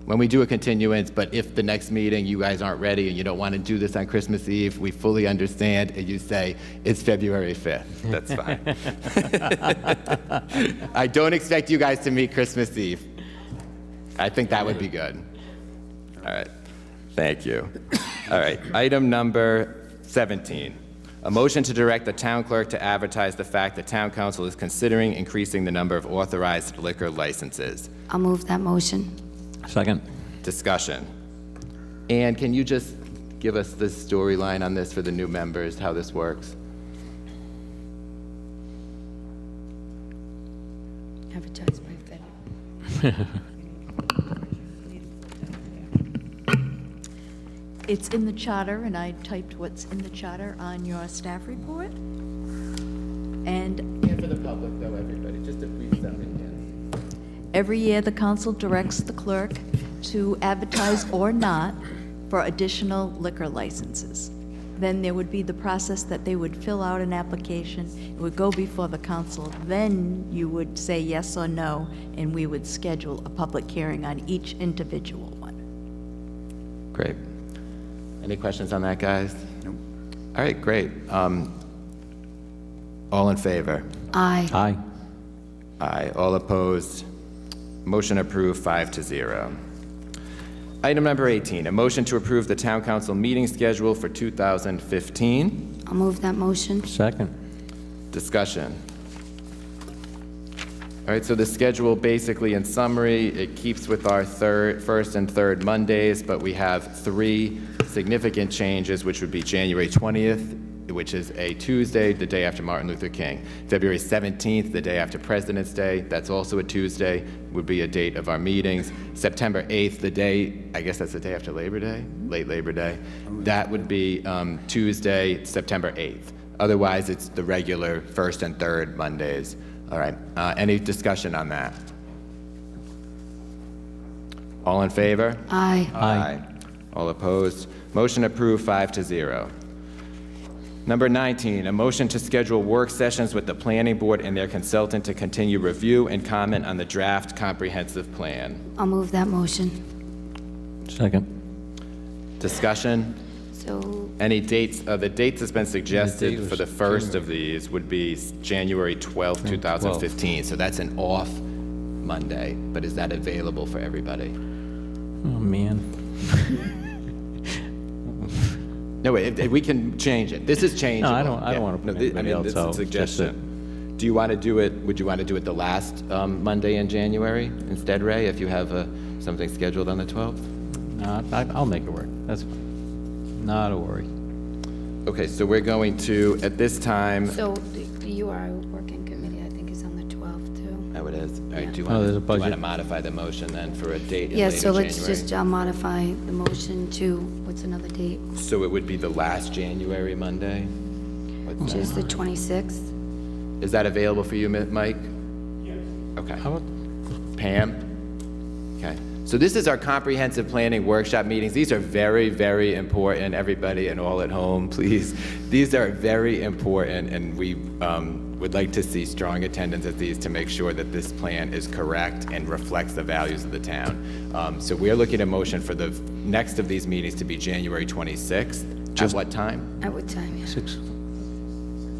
When we do a continuance, but if the next meeting you guys aren't ready and you don't want to do this on Christmas Eve, we fully understand, and you say, it's February 5th. That's fine. I don't expect you guys to meet Christmas Eve. I think that would be good. All right. Thank you. All right. Item number 17. A motion to direct the town clerk to advertise the fact that town council is considering increasing the number of authorized liquor licenses. I'll move that motion. Second. Discussion. And can you just give us the storyline on this for the new members, how this works? Advertised by February. It's in the charter, and I typed what's in the charter on your staff report. And And for the public, though, everybody, just to please sound in. every year, the council directs the clerk to advertise or not for additional liquor licenses. Then there would be the process that they would fill out an application, it would go before the council, then you would say yes or no, and we would schedule a public hearing on each individual one. Great. Any questions on that, guys? Nope. All right, great. All in favor? Aye. Aye. Aye. All opposed? Motion approved 5-0. Item number 18, a motion to approve the town council meeting schedule for 2015. I'll move that motion. Second. Discussion. All right, so the schedule basically, in summary, it keeps with our first and third Mondays, but we have 3 significant changes, which would be January 20th, which is a Tuesday, the day after Martin Luther King. February 17th, the day after President's Day, that's also a Tuesday, would be a date of our meetings. September 8th, the day, I guess that's the day after Labor Day, late Labor Day. That would be Tuesday, September 8th. Otherwise, it's the regular first and third Mondays. All right, any discussion on that? All in favor? Aye. Aye. All opposed? Motion approved 5-0. Number 19, a motion to schedule work sessions with the planning board and their consultant to continue review and comment on the draft comprehensive plan. I'll move that motion. Second. Discussion? So, Any dates? The dates that's been suggested was for the first of these would be January 12th, 2015. So that's an off Monday, but is that available for everybody? Oh, man. No, wait, we can change it. This is changeable. I don't wanna put anybody else this is out, a just suggestion. Do you want to do it, would you want to do it the last Monday in January instead, Ray, if you have something scheduled on the 12th? No, I'll make it work. That's fine. Not a worry. Okay, so we're going to, at this time, so the URI working committee, I think, is on the 12th, too. oh, it is. All right, do you Oh, there's a want to budget. modify the motion then for a date in Yeah, later so January? let's just modify the motion to, what's another date? So it would be the last January Monday? What's Which that? is the 26th. Is that available for you, Mike? Yes. Okay. How about, Pam? Okay, so this is our comprehensive planning workshop meetings. These are very, very important, everybody and all at home, please. These are very important, and we would like to see strong attendance at these to make sure that this plan is correct and reflects the values of the town. So we're looking at motion for the next of these meetings to be January 26th. At what time? At what time, yeah?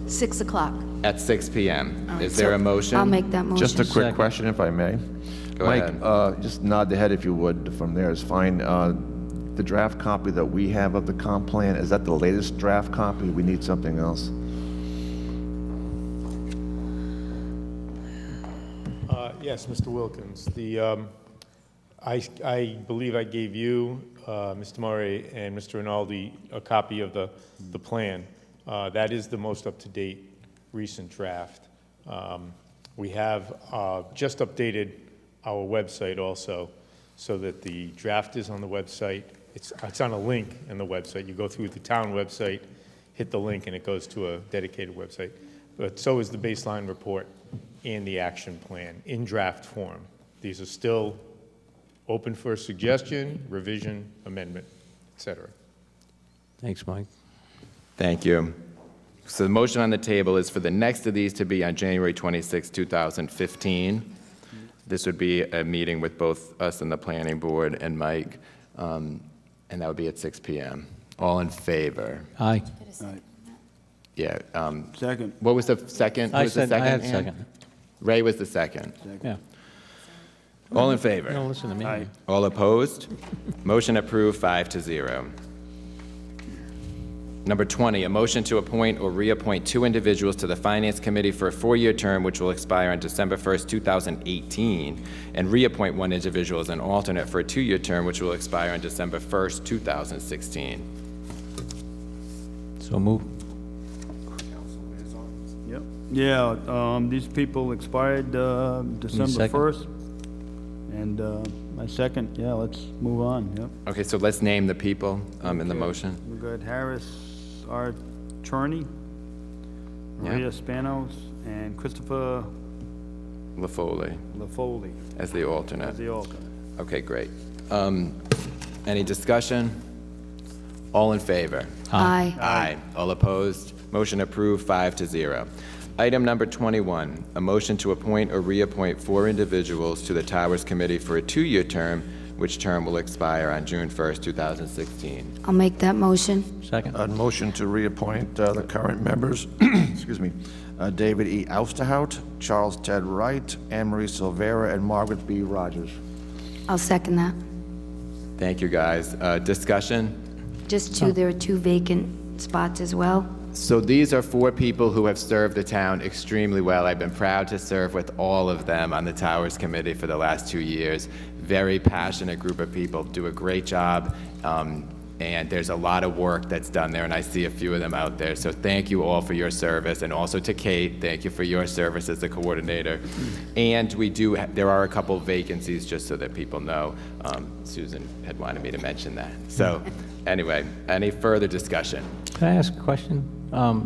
6 o'clock. At 6 p.m. All right, Is there so a motion? I'll make that motion. Just a quick question, if I may. Go Mike, ahead. just nod the head if you would, from there is fine. The draft copy that we have of the comp plan, is that the latest draft copy? We need something else? Yes, Mr. Wilkins. I believe I gave you, Mr. Murray, and Mr. Rinaldi a copy of the plan. That is the most up-to-date recent draft. We have just updated our website also, so that the draft is on the website. It's on a link in the website. You go through the town website, hit the link, and it goes to a dedicated website. But so is the baseline report and the action plan in draft form. These are still open for suggestion, revision, amendment, et cetera. Thanks, Mike. Thank you. So the motion on the table is for the next of these to be on January 26, 2015. This would be a meeting with both us and the planning board and Mike, and that would be at 6 p.m. All in favor? Aye. Yeah. Second. What was the second? Who was the I had Ann? second. Ray was the second. Yeah. All in favor? Don't listen to me. Aye. All opposed? Motion approved, 5-0. Number 20, a motion to appoint or reappoint 2 individuals to the Finance Committee for a 4-year term which will expire on December 1st, 2018, and reappoint 1 individual as an alternate for a 2-year term which will expire on December 1st, 2016. So move. Yep. Yeah, these people expired December second? 1st. And my second, yeah, let's move on, yep. Okay, so let's name the people in the motion. We got Harris R. Cherney, Yeah. Maria Spanos, and Christopher LaFoley LaFoley as the alternate. as the alternate. Okay, great. Any discussion? All in favor? Aye. Aye. All opposed? Motion approved, 5-0. Item number 21, a motion to appoint or reappoint 4 individuals to the Towers Committee for a 2-year term, which term will expire on June 1st, 2016. I'll make that motion. Second. A motion to reappoint the current members, excuse me, David E. Ousterhout, Charles Ted Wright, Anne Marie Silvera, and Margaret B. Rogers. I'll second that. Thank you, guys. Discussion? Just 2, there are 2 vacant spots as well. So these are 4 people who have served the town extremely well. I've been proud to serve with all of them on the Towers Committee for the last 2 years. Very passionate group of people, do a great job, and there's a lot of work that's done there, and I see a few of them out there. So thank you all for your service, and also to Kate, thank you for your service as the coordinator. And we do, there are a couple vacancies, just so that people know. Susan had wanted me to mention that. So anyway, any further discussion? Can I ask a question? Are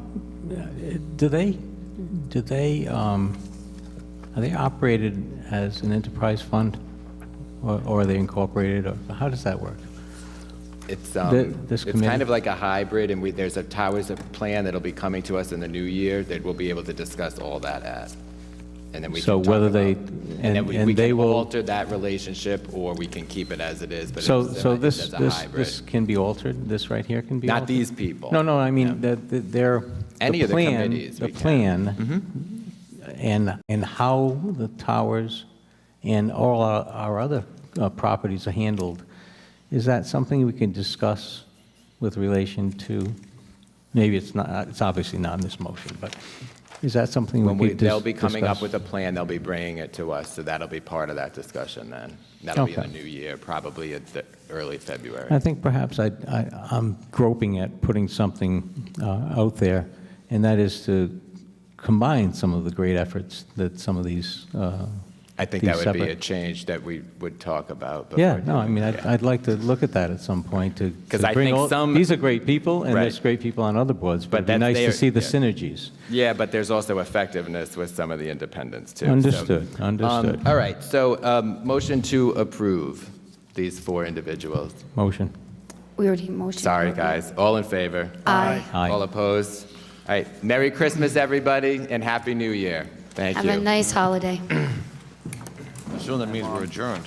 they operated as an enterprise fund, or are they incorporated, or how does that work? It's This it's committee? kind of like a hybrid, and there's a Towers plan that'll be coming to us in the new year that we'll be able to discuss all that at. And then we So can talk whether they, about- and then we they can will, alter that relationship, or we can keep it as it is, but so it's this, a this, hybrid. this can be altered, this right here can be Not altered? these people. No, I mean, they're. Any of the committees The we can. plan, and how the towers and all our other properties are handled, is that something we can discuss with relation to, maybe it's not, it's obviously not in this motion, but is that something When we could they'll be coming up discuss? with a plan, they'll be bringing it to us, so that'll be part of that discussion then. That'll be in the Okay. new year, probably at the early February. I think perhaps I'm groping at putting something out there, and that is to combine some of the great efforts that some of these I think these that would be a separate- change that we would talk about. Yeah, before no, I doing mean, it, yeah. I'd like to look at that at some point to 'Cause to I bring think all- some- These are great people, and Right. there's great people on other boards, but it'd be that's nice to their- see the yeah. synergies. Yeah, but there's also effectiveness with some of the independents, too. so. Understood, understood. All right, so motion to approve these 4 individuals. Motion. We already motioned. Sorry, guys. All in favor? Aye. Aye. All opposed? All right, Merry Christmas, everybody, and Happy New Year. Thank Have you. a nice holiday. Soon that means we're adjourned.